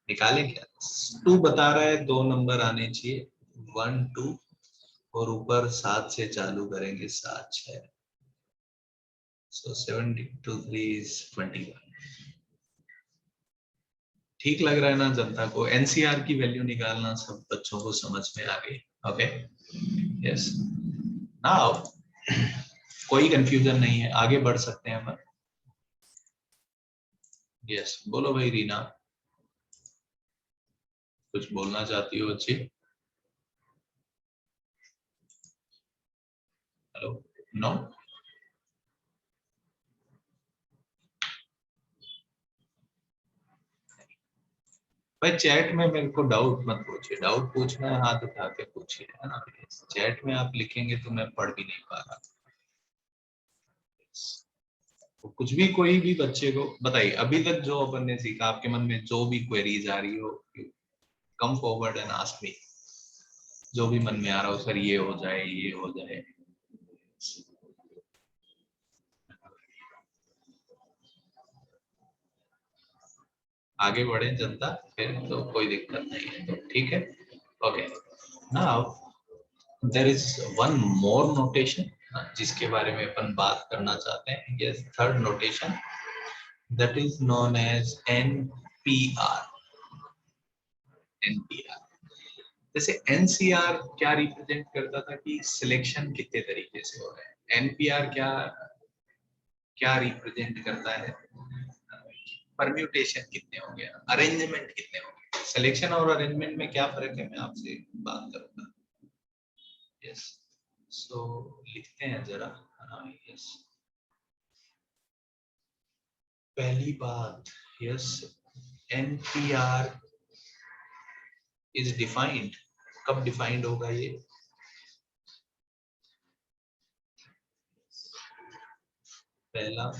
Speaker 1: निकालें क्या? 2 बता रहा है, 2 नंबर आने चाहिए, 1 2, और ऊपर 7 से चालू करेंगे, 7 6, सो 72 3 is 21। ठीक लग रहा है ना जनता को? एनसीआर की वैल्यू निकालना सब बच्चों को समझ में आ गई? Okay, yes. नाउ कोई कंफ्यूजन नहीं है, आगे बढ़ सकते हैं अपन। यस, बोलो भाई रीना, कुछ बोलना चाहती हो बच्ची? हेलो? नो? भाई चैट में मेरे को डाउट मत पूछिए, डाउट पूछना है हाथ उठा के पूछिए, है ना? चैट में आप लिखेंगे तो मैं पढ़ भी नहीं पा रहा। तो कुछ भी, कोई भी बच्चे को बताइए, अभी तक जो अपन ने सीखा, आपके मन में जो भी क्वेरीज आ रही हो, come forward and ask me. जो भी मन में आ रहा हो, सर ये हो जाए, ये हो जाए। आगे बढ़े जनता, फिर तो कोई दिक्कत नहीं है, तो ठीक है। Okay, now there is one more notation जिसके बारे में अपन बात करना चाहते हैं। Yes, third notation, that is known as NPR. NPR, जैसे एनसीआर क्या रिप्रेजेंट करता था कि सिलेक्शन कितने तरीके से हो रहा है, एनपीआर क्या क्या रिप्रेजेंट करता है, परम्यूटेशन कितने हो गया, अरेंजमेंट कितने हो गए। सिलेक्शन और अरेंजमेंट में क्या फर्क है, मैं आपसे बात करूंगा। यस, सो लिखते हैं जरा। यस, पहली बात, यस, एनपीआर इज डिफाइंड। कब डिफाइंड होगा ये? पहला,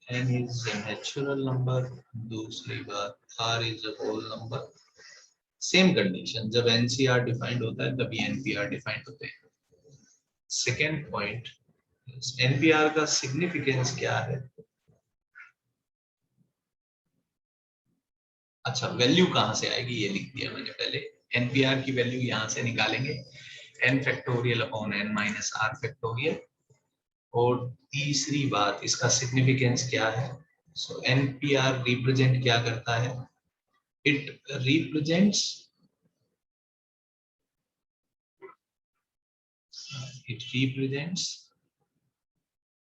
Speaker 1: n is a natural number, दूसरी बात r is a whole number। Same condition, जब एनसीआर डिफाइंड होता है तभी एनपीआर डिफाइंड होते हैं। सेकेंड पॉइंट, एनपीआर का सिग्निफिकेंस क्या है? अच्छा, वैल्यू कहां से आएगी ये लिख दिया मैंने पहले। एनपीआर की वैल्यू यहां से निकालेंगे, n factorial upon n minus r factorial. और तीसरी बात, इसका सिग्निफिकेंस क्या है? सो एनपीआर रिप्रेजेंट क्या करता है? It represents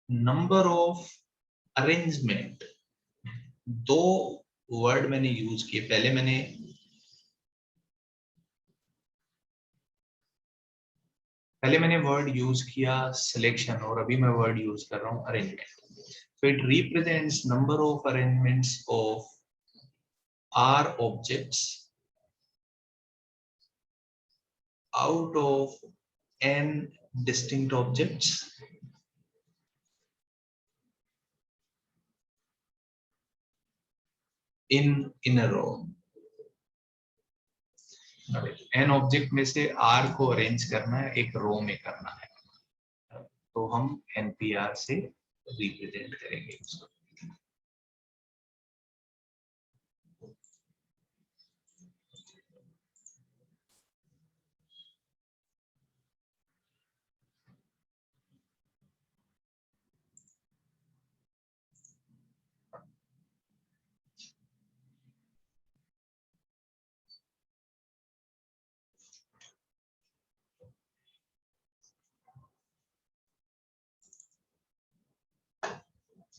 Speaker 1: number of arrangement. दो वर्ड मैंने यूज किए, पहले मैंने वर्ड यूज किया सिलेक्शन, और अभी मैं वर्ड यूज कर रहा हूं arrangement. So it represents number of arrangements of R objects out of n distinct objects in a row. n object में से r को अरेंज करना है, एक रो में करना है, तो हम npr से रिप्रेजेंट करेंगे उसको.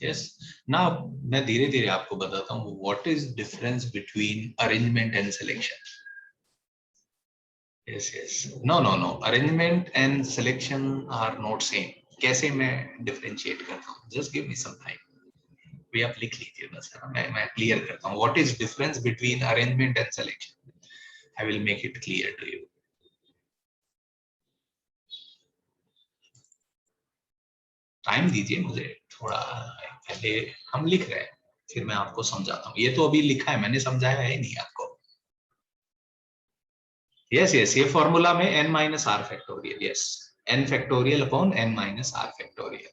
Speaker 1: Yes. Now मैं धीरे धीरे आपको बताता हूँ what is difference between arrangement and selection. Yes, yes. No. Arrangement and selection are not same. कैसे मैं differentiate करता हूँ? Just give me some time. भी आप लिख लीजिए बस, मैं clear करता हूँ. What is difference between arrangement and selection? I will make it clear to you. Time दीजिए मुझे थोड़ा, पहले हम लिख रहे हैं, फिर मैं आपको समझाता हूँ. ये तो अभी लिखा है, मैंने समझाया है नहीं आपको. यस, ये फॉर्मूला में n minus r factorial. Yes, n factorial upon n minus r factorial.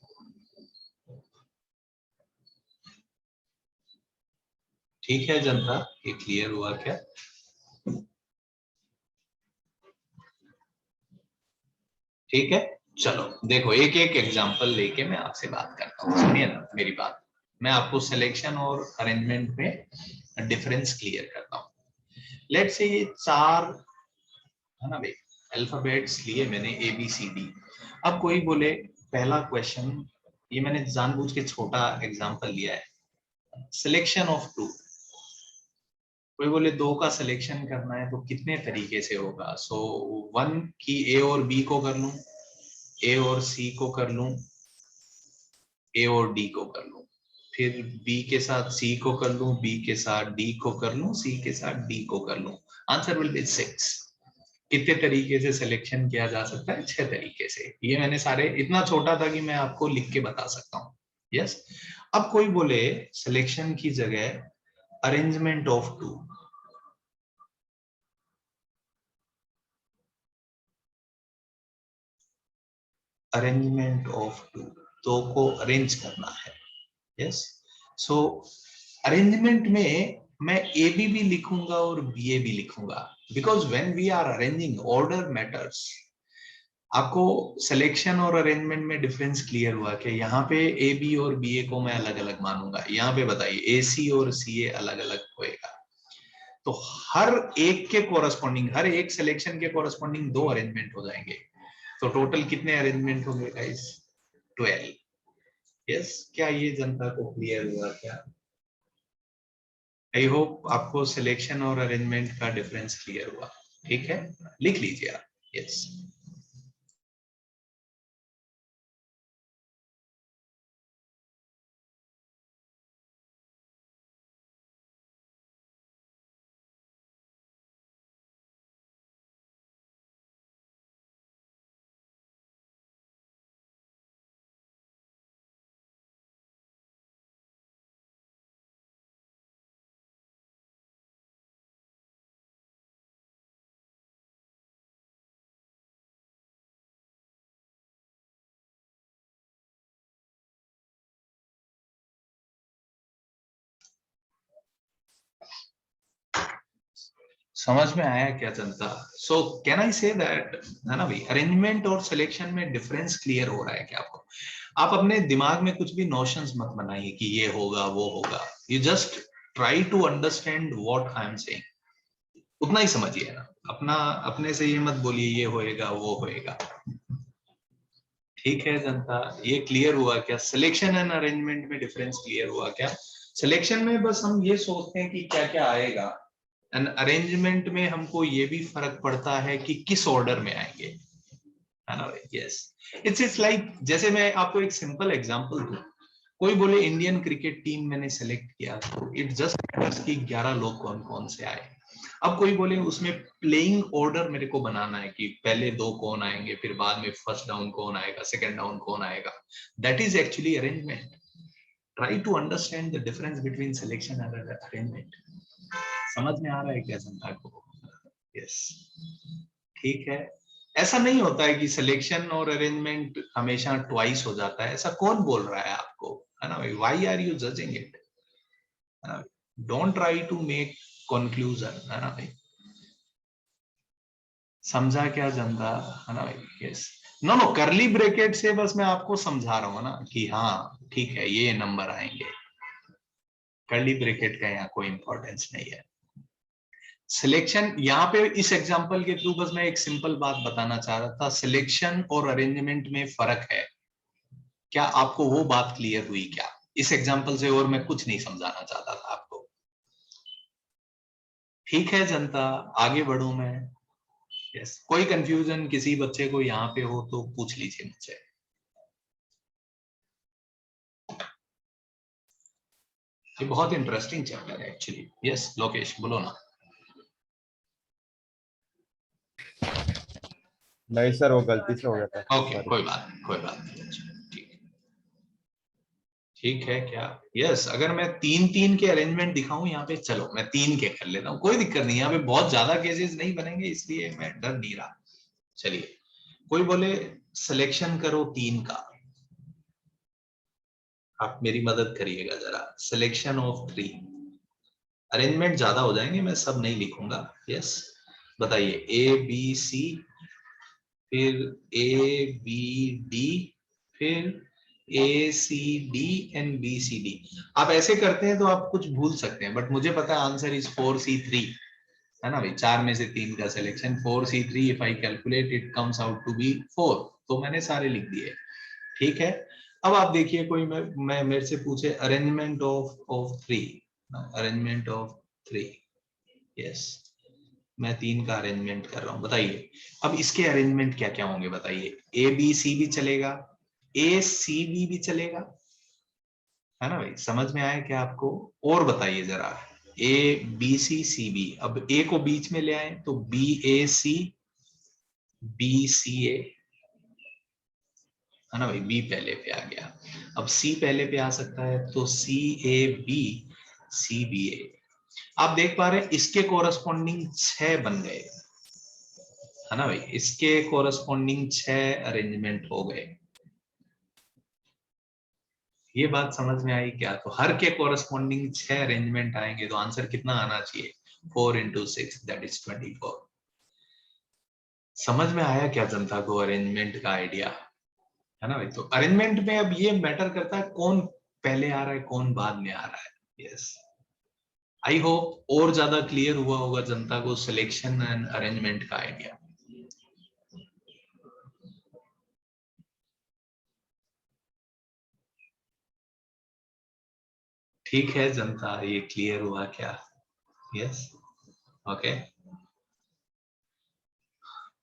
Speaker 1: ठीक है जनता, ये क्लियर हुआ क्या? ठीक है, चलो देखो एक एक एग्जांपल लेके मैं आपसे बात करता हूँ. सुनिए ना मेरी बात, मैं आपको सिलेक्शन और अरेंजमेंट में डिफरेंस क्लियर करता हूँ. लेट्स से ये 4 है ना भाई, अल्फाबेट्स लिए मैंने ABCD. अब कोई बोले पहला क्वेश्चन, ये मैंने जानबूझ के छोटा एग्जांपल लिया है, सिलेक्शन ऑफ 2. कोई बोले 2 का सिलेक्शन करना है तो कितने तरीके से होगा? सो 1 की A और B को कर लूं, A और C को कर लूं, A और D को कर लूं, फिर B के साथ C को कर लूं, B के साथ D को कर लूं, C के साथ D को कर लूं. Answer will B 6. कितने तरीके से सिलेक्शन किया जा सकता है? 6 तरीके से. ये मैंने सारे, इतना छोटा था कि मैं आपको लिख के बता सकता हूँ. यस. अब कोई बोले सिलेक्शन की जगह अरेंजमेंट ऑफ 2. अरेंजमेंट ऑफ 2 को अरेंज करना है. यस. सो अरेंजमेंट में मैं AB भी लिखूंगा और BA भी लिखूंगा, because when we are arranging order matters. आपको सिलेक्शन और अरेंजमेंट में डिफरेंस क्लियर हुआ कि यहाँ पे AB और BA को मैं अलग अलग मानूंगा. यहाँ पे बताइए AC और CA अलग अलग होएगा. तो हर एक के कोरस्पॉन्डिंग, हर एक सिलेक्शन के कोरस्पॉन्डिंग 2 अरेंजमेंट हो जाएंगे. तो टोटल कितने अरेंजमेंट होंगे गाइस? 12. यस. क्या ये जनता को क्लियर हुआ क्या? आई होप आपको सिलेक्शन और अरेंजमेंट का डिफरेंस क्लियर हुआ. ठीक है, लिख लीजिए आप. यस. समझ में आया क्या जनता? सो कैन आई से दैट, है ना भाई, अरेंजमेंट और सिलेक्शन में डिफरेंस क्लियर हो रहा है क्या आपको? आप अपने दिमाग में कुछ भी नोशंस मत बनाइए कि ये होगा वो होगा. You just try to understand what I am saying. उतना ही समझिए ना, अपना अपने से ये मत बोलिए ये होएगा वो होएगा. ठीक है जनता, ये क्लियर हुआ क्या? सिलेक्शन एंड अरेंजमेंट में डिफरेंस क्लियर हुआ क्या? सिलेक्शन में बस हम ये सोचते हैं कि क्या क्या आएगा, एंड अरेंजमेंट में हमको ये भी फर्क पड़ता है कि किस ऑर्डर में आएंगे, है ना? यस. इट्स लाइक, जैसे मैं आपको एक सिंपल एग्जांपल दूं. कोई बोले इंडियन क्रिकेट टीम मैंने सेलेक्ट किया, तो इट जस्ट मैटर्स कि 11 लोग कौन कौन से आए. अब कोई बोले उसमें प्लेइंग ऑर्डर मेरे को बनाना है कि पहले 2 कौन आएंगे, फिर बाद में फर्स्ट डाउन कौन आएगा, सेकंड डाउन कौन आएगा, that is actually arrangement. Try to understand the difference between selection and arrangement. समझ में आ रहा है क्या जनता को? यस, ठीक है. ऐसा नहीं होता है कि सिलेक्शन और अरेंजमेंट हमेशा ट्वाइस हो जाता है, ऐसा कौन बोल रहा है आपको, है ना भाई? Why are you judging it? Don't try to make conclusion, है ना भाई? समझा क्या जनता, है ना भाई? Yes. No no, curly bracket से बस मैं आपको समझा रहा हूँ ना कि हाँ ठीक है ये नंबर आएंगे. करली ब्रैकेट का यहाँ कोई इंपॉर्टेंस नहीं है. सिलेक्शन यहाँ पे इस एग्जांपल के थ्रू बस मैं एक सिंपल बात बताना चाह रहा था, सिलेक्शन और अरेंजमेंट में फर्क है. क्या आपको वो बात क्लियर हुई क्या इस एग्जांपल से? और मैं कुछ नहीं समझाना चाहता था आपको. ठीक है जनता, आगे बढ़ूं मैं. यस, कोई कंफ्यूजन किसी बच्चे को यहाँ पे हो तो पूछ लीजिए मुझसे. ये बहुत इंटरेस्टिंग चैप्टर है एक्चुअली. यस लोकेश बोलो ना.
Speaker 2: नहीं सर, वो गलती से हो गया था.
Speaker 1: ओके, कोई बात नहीं, कोई बात नहीं. ठीक, ठीक है क्या? यस, अगर मैं 3-3 के अरेंजमेंट दिखाऊं यहाँ पे, चलो मैं 3 के कर लेता हूँ, कोई दिक्कत नहीं. यहाँ पे बहुत ज्यादा केसेस नहीं बनेंगे इसलिए मैं डर नहीं रहा. चलिए, कोई बोले सिलेक्शन करो 3 का, आप मेरी मदद करिएगा जरा. सिलेक्शन ऑफ 3, अरेंजमेंट ज्यादा हो जाएंगे, मैं सब नहीं लिखूंगा. यस, बताइए. ए बी सी, फिर ए बी डी, फिर A C D and B C D. आप ऐसे करते हैं तो आप कुछ भूल सकते हैं, बट मुझे पता है आंसर इज 4C3, है ना भाई? 4 में से 3 का selection 4C3. If I calculate it comes out to be 4, तो मैंने सारे लिख दिए. ठीक है. अब आप देखिए, कोई मैं मेरे से पूछे arrangement of 3, arrangement of 3. Yes, मैं 3 का अरेंजमेंट कर रहा हूं. बताइए अब इसके अरेंजमेंट क्या क्या होंगे? बताइए. ए बी सी भी चलेगा, ए सी बी भी चलेगा, है ना भाई? समझ में आया क्या आपको? और बताइए जरा. A B C C B, अब ए को बीच में ले आए तो बी ए सी, बी सी ए, है ना भाई? बी पहले पे आ गया. अब सी पहले पे आ सकता है तो सी ए बी, सी बी ए. आप देख पा रहे हैं इसके कोरस्पॉन्डिंग 6 बन गए, है ना भाई? इसके कोरस्पॉन्डिंग 6 अरेंजमेंट हो गए. ये बात समझ में आई क्या? तो हर के कोरस्पॉन्डिंग 6 अरेंजमेंट आएंगे तो आंसर कितना आना चाहिए? 4 into 6, दैट इज 24. समझ में आया क्या जनता को अरेंजमेंट का आइडिया, है ना भाई? तो अरेंजमेंट में अब ये मैटर करता है कौन पहले आ रहा है, कौन बाद में आ रहा है. यस, आई होप और ज्यादा क्लियर हुआ होगा जनता को सिलेक्शन एंड अरेंजमेंट का आइडिया. ठीक है जनता, ये क्लियर हुआ क्या? यस, ओके,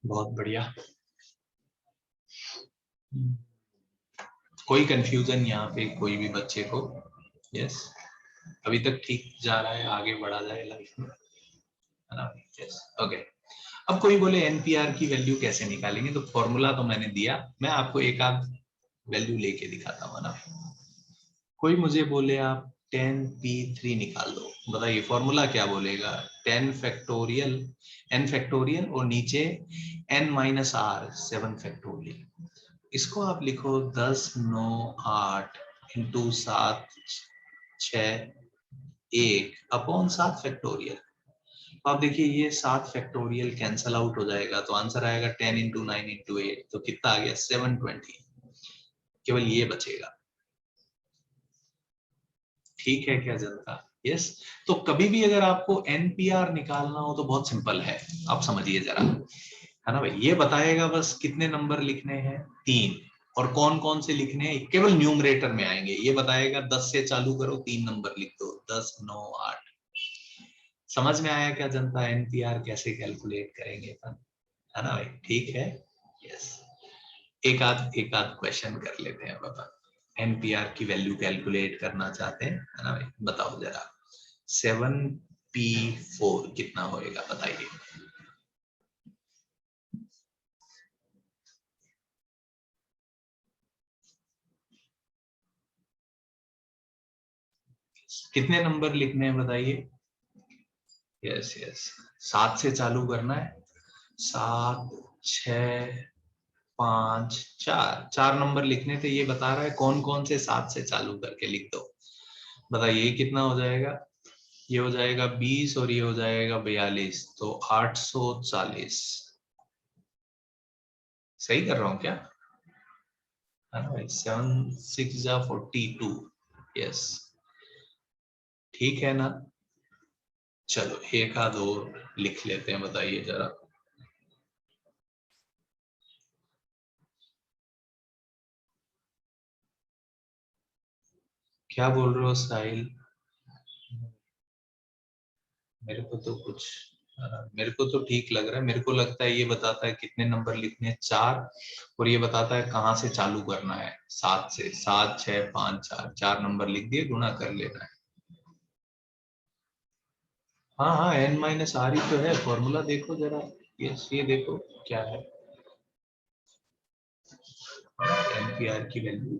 Speaker 1: बहुत बढ़िया. कोई कंफ्यूजन यहाँ पे कोई भी बच्चे को? यस, अभी तक ठीक जा रहा है, आगे बढ़ा जाए लाइफ में, है ना? Yes, okay. अब कोई बोले एनपीआर की वैल्यू कैसे निकालेंगे? तो फॉर्मूला तो मैंने दिया, मैं आपको एक आध वैल्यू लेके दिखाता हूँ ना. कोई मुझे बोले आप 10p3 निकाल दो, बताइए फॉर्मूला क्या बोलेगा? 10 फैक्टोरियल, n फैक्टोरियल और नीचे n माइनस r 7 फैक्टोरियल. इसको आप लिखो 10 9 8 इंटू 7 6 1 अपॉन 7 फैक्टोरियल. तो आप देखिए ये 7 फैक्टोरियल कैंसल आउट हो जाएगा तो आंसर आएगा 10 इंटू 9 इंटू 8, तो कितना आ गया? 720. केवल ये बचेगा. ठीक है क्या जनता? यस. तो कभी भी अगर आपको एनपीआर निकालना हो तो बहुत सिंपल है, आप समझिए जरा, है ना भाई? ये बताएगा बस कितने नंबर लिखने हैं, 3, और कौन कौन से लिखने हैं केवल न्यूमरेटर में आएंगे. ये बताएगा 10 से चालू करो, 3 नंबर लिख दो, 10 9 8. समझ में आया क्या जनता? एनपीआर कैसे कैलकुलेट करेंगे, है ना भाई? ठीक है. यस, एक आध क्वेश्चन कर लेते हैं बाबा. एनपीआर की वैल्यू कैलकुलेट करना चाहते हैं, है ना भाई? बताओ जरा. 7 P4 कितना होएगा बताइए। कितने नंबर लिखने हैं बताइए। यस यस 7 से चालू करना है। 7 6 5 4 4 नंबर लिखने थे। ये बता रहा है कौन कौन से 7 से चालू करके लिख दो। बताइए ये कितना हो जाएगा। ये हो जाएगा 20 और ये हो जाएगा 42, तो 840। सही कर रहा हूँ क्या? है ना भाई। 7 6 जा 42। यस ठीक है ना। चलो एक आध और लिख लेते हैं बताइए जरा। क्या बोल रहे हो साहिल? मेरे को तो कुछ मेरे को तो ठीक लग रहा है। मेरे को लगता है ये बताता है कितने नंबर लिखने हैं 4, और ये बताता है कहाँ से चालू करना है 7 से। 7 6 5 4 4 नंबर लिख दिए, गुना कर लेना है। हाँ हाँ n माइनस आर ही तो है फॉर्मूला, देखो जरा। यस ये देखो क्या है NPR की वैल्यू।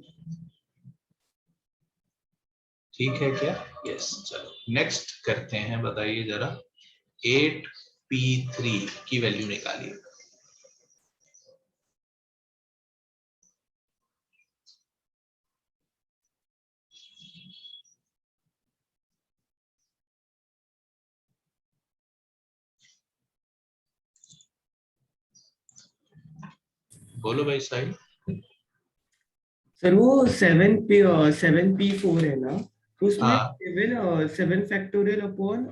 Speaker 1: ठीक है क्या? यस चलो नेक्स्ट करते हैं बताइए जरा। 8P3 की वैल्यू निकालिए। बोलो भाई साहिल।
Speaker 6: सर वो 7P4 है ना, तो उसमें
Speaker 1: हाँ
Speaker 6: 7 factorial upon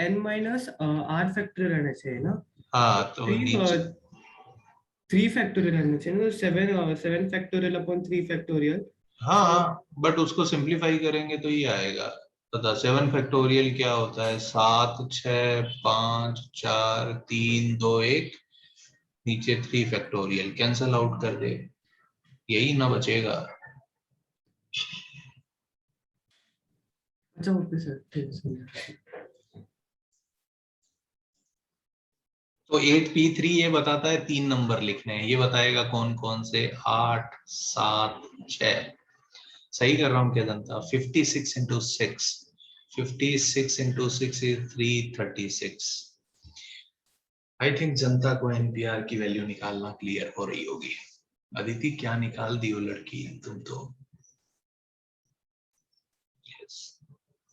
Speaker 6: n minus r factorial रहना चाहिए ना।
Speaker 1: हाँ तो
Speaker 6: 3 फैक्टोरियल रहना चाहिए ना, 7 फैक्टोरियल अपॉन 3 फैक्टोरियल।
Speaker 1: हाँ हाँ बट उसको सिंप्लीफाई करेंगे तो ये आएगा। पता 7 फैक्टोरियल क्या होता है? 7 6 5 4 3 2 1, नीचे 3 फैक्टोरियल, कैंसल आउट कर दे, यही ना बचेगा।
Speaker 6: अच्छा ओके सर, ठीक है सर।
Speaker 1: तो 8P3 ये बताता है 3 नंबर लिखने हैं। ये बताएगा कौन कौन से। 8 7 6। सही कर रहा हूँ क्या जनता? 56 into 6, 56 into 6 is 336। I think जनता को NPR की वैल्यू निकालना क्लियर हो रही होगी। अदिति क्या निकाल दी हो लड़की तुम तो। yes.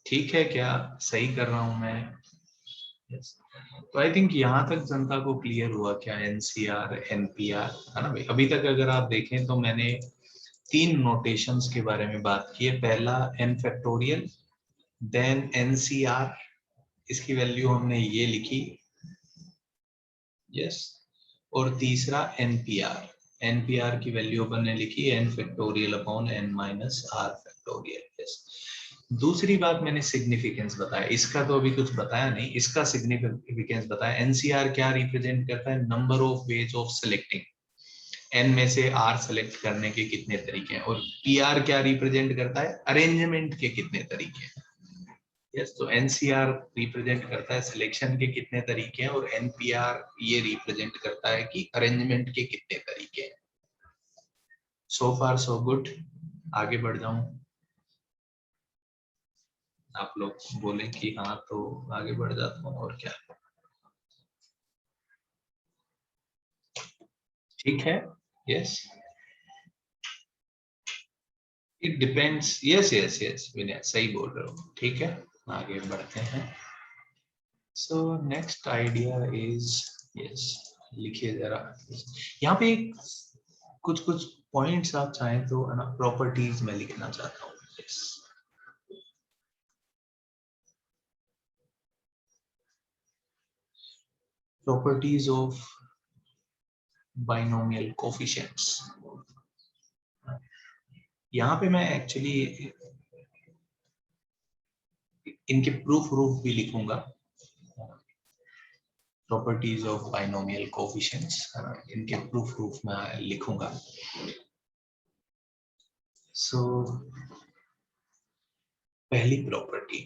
Speaker 1: ठीक है क्या? सही कर रहा हूं मैं? yes. तो आई थिंक यहाँ तक जनता को क्लियर हुआ क्या NCR NPR, है ना भाई। अभी तक अगर आप देखें तो मैंने 3 नोटेशंस के बारे में बात की है। पहला n फैक्टोरियल, देन NCR, इसकी वैल्यू हमने ये लिखी। यस और तीसरा NPR, NPR की वैल्यू अपन ने लिखी n factorial upon n minus r factorial. Yes दूसरी बात मैंने सिग्निफिकेंस बताया, इसका तो अभी कुछ बताया नहीं। इसका सिग्निफिकेंस बताया। NCR क्या रिप्रेजेंट करता है? Number of ways of selecting. n में से r सेलेक्ट करने के कितने तरीके हैं। और PR क्या रिप्रेजेंट करता है? अरेंजमेंट के कितने तरीके हैं। यस तो NCR रिप्रेजेंट करता है सिलेक्शन के कितने तरीके हैं, और NPR ये रिप्रेजेंट करता है कि अरेंजमेंट के कितने तरीके हैं। सो फार सो गुड। आगे बढ़ जाऊं? आप लोग बोले कि हाँ तो आगे बढ़ जाता हूँ, और क्या। ठीक है। Yes it depends. Yes yes yes Vinay सही बोल रहे हो। ठीक है आगे बढ़ते हैं। So next idea is, yes लिखिए जरा। यहाँ पे कुछ कुछ पॉइंट्स आप चाहें तो है ना, प्रॉपर्टीज में लिखना चाहता हूँ। Yes properties of binomial coefficients. यहाँ पे मैं एक्चुअली इनके प्रूफ भी लिखूंगा। प्रॉपर्टीज ऑफ बाइनोमियल कोफिशिएंट्स इनके प्रूफ में लिखूंगा। सो पहली प्रॉपर्टी,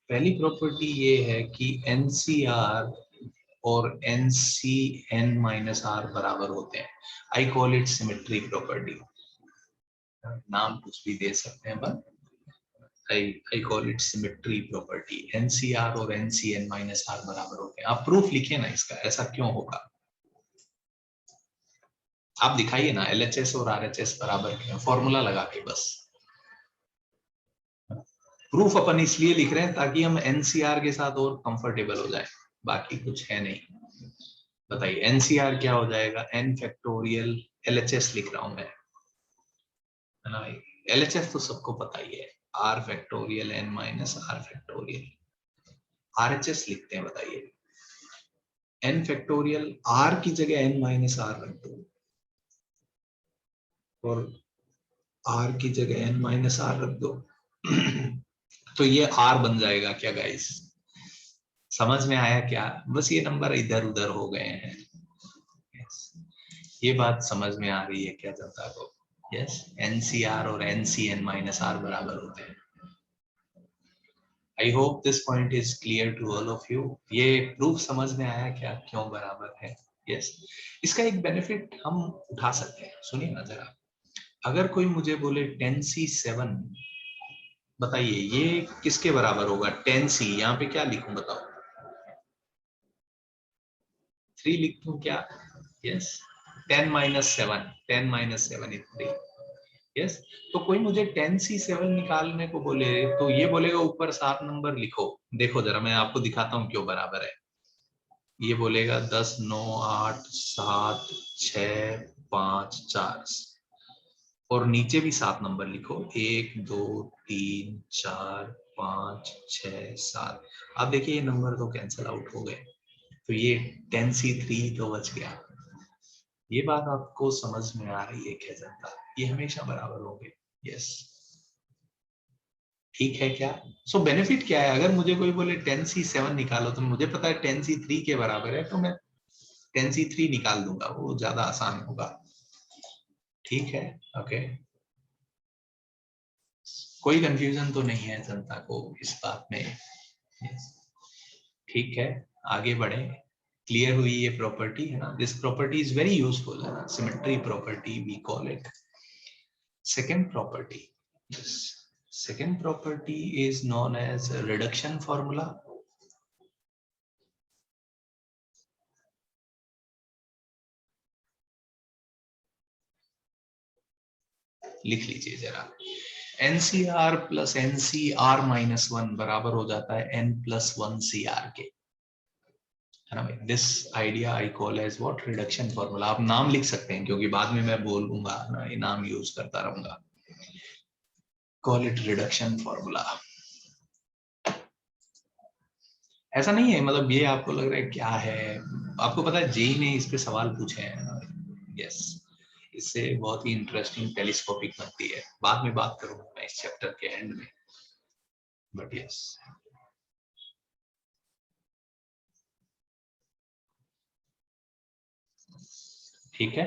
Speaker 1: पहली प्रॉपर्टी ये है कि NCR और NCN माइनस R बराबर होते हैं. I call it symmetry property. नाम कुछ भी दे सकते हैं, but I call it symmetry property. NCR और NCN माइनस R बराबर होते हैं. आप प्रूफ लिखिए ना इसका, ऐसा क्यों होगा. आप दिखाइए ना LHS और RHS बराबर क्यों, फॉर्मूला लगा के बस. प्रूफ अपन इसलिए लिख रहे हैं ताकि हम NCR के साथ और कंफर्टेबल हो जाए, बाकी कुछ है नहीं. बताइए NCR क्या हो जाएगा, n फैक्टोरियल. LHS लिख रहा हूं मैं, है ना भाई. LHS तो सबको पता ही है, R factorial n minus R factorial. RHS लिखते हैं, बताइए n फैक्टोरियल. R की जगह n माइनस R रख दो और R की जगह n माइनस R रख दो. तो ये R बन जाएगा क्या गाइस, समझ में आया क्या. बस ये नंबर इधर उधर हो गए हैं. ये बात समझ में आ रही है क्या जनता को. यस, NCR और NCN माइनस R बराबर होते हैं. I hope this point is clear to all of you. ये प्रूफ समझ में आया क्या, क्यों बराबर है. यस, इसका एक बेनिफिट हम उठा सकते हैं. सुनिए ना जरा, अगर कोई मुझे बोले 10C7, बताइए ये किसके बराबर होगा. 10C यहाँ पे क्या लिखूं बताओ, 3 लिख दूं क्या. Yes, 10 minus 7, 10 minus 7 is 3. Yes, तो कोई मुझे 10C7 निकालने को बोले तो ये बोलेगा ऊपर 7 नंबर लिखो. देखो जरा मैं आपको दिखाता हूँ क्यों बराबर है. ये बोलेगा 10, 9, 8, 7, 6, 5, 4 और नीचे भी 7 नंबर लिखो. 1, 2, 3, 4, 5, 6, 7. अब देखिए ये नंबर तो कैंसिल आउट हो गए, तो ये 10C3 तो बच गया. ये बात आपको समझ में आ रही है क्या जनता, ये हमेशा बराबर होंगे. यस, ठीक है क्या. सो बेनिफिट क्या है, अगर मुझे कोई बोले 10C7 निकालो तो मुझे पता है 10C3 के बराबर है, तो मैं 10C3 निकाल दूंगा, वो ज्यादा आसान होगा. ठीक है, ओके. कोई कंफ्यूजन तो नहीं है जनता को इस बात में. yes. ठीक है, आगे बढ़े. क्लियर हुई ये प्रॉपर्टी, है ना. This property is very useful, है ना. Symmetry property we call it. Second property, second property is known as reduction formula. लिख लीजिए जरा. NCR प्लस NCR माइनस 1 बराबर हो जाता है N प्लस 1 CR के, है ना भाई. This idea I call as what, reduction formula. आप नाम लिख सकते हैं क्योंकि बाद में मैं बोलूंगा ना, ये नाम यूज करता रहूंगा. Call it reduction formula. ऐसा नहीं है मतलब ये आपको लग रहा है क्या है, आपको पता है जेई ने इस पे सवाल पूछे हैं. यस, इससे बहुत ही इंटरेस्टिंग टेलीस्कोपिक बनती है. बाद में बात करूंगा मैं इस चैप्टर के एंड में, बट यस. ठीक है,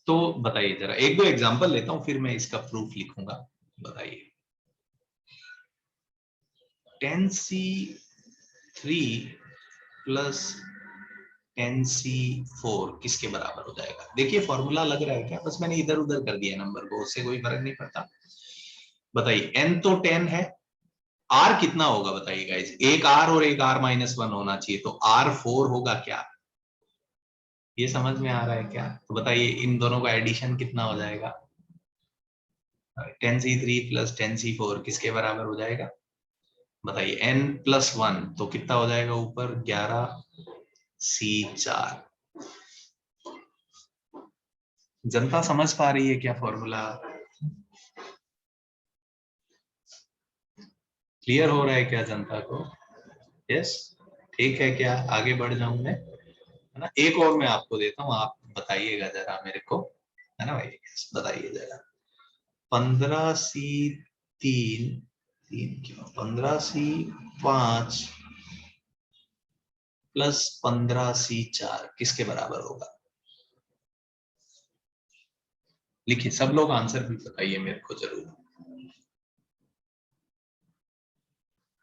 Speaker 1: तो बताइए जरा, एक दो एग्जांपल लेता हूं फिर मैं इसका प्रूफ लिखूंगा. बताइए 10C3 प्लस 10C4 किसके बराबर हो जाएगा. देखिए फॉर्मूला लग रहा है क्या, बस मैंने इधर उधर कर दिया नंबर को, उससे कोई फर्क नहीं पड़ता. बताइए n तो 10 है, r कितना होगा बताइए गाइस. एक r और एक r माइनस 1 होना चाहिए, तो r 4 होगा क्या. ये समझ में आ रहा है क्या. तो बताइए इन दोनों का एडिशन कितना हो जाएगा. 10C3 प्लस 10C4 किसके बराबर हो जाएगा. बताइए n प्लस 1 तो कितना हो जाएगा ऊपर, 11C4. जनता समझ पा रही है क्या फॉर्मूला, क्लियर हो रहा है क्या जनता को. यस, ठीक है क्या, आगे बढ़ जाऊं मैं, है ना. एक और मैं आपको देता हूं, आप बताइएगा जरा मेरे को, है ना भाई. बताइए जरा 15C3, 3 क्यों, 15C5 प्लस 15C4 किसके बराबर होगा. लिखिए सब लोग आंसर भी बताइए मेरे को जरूर.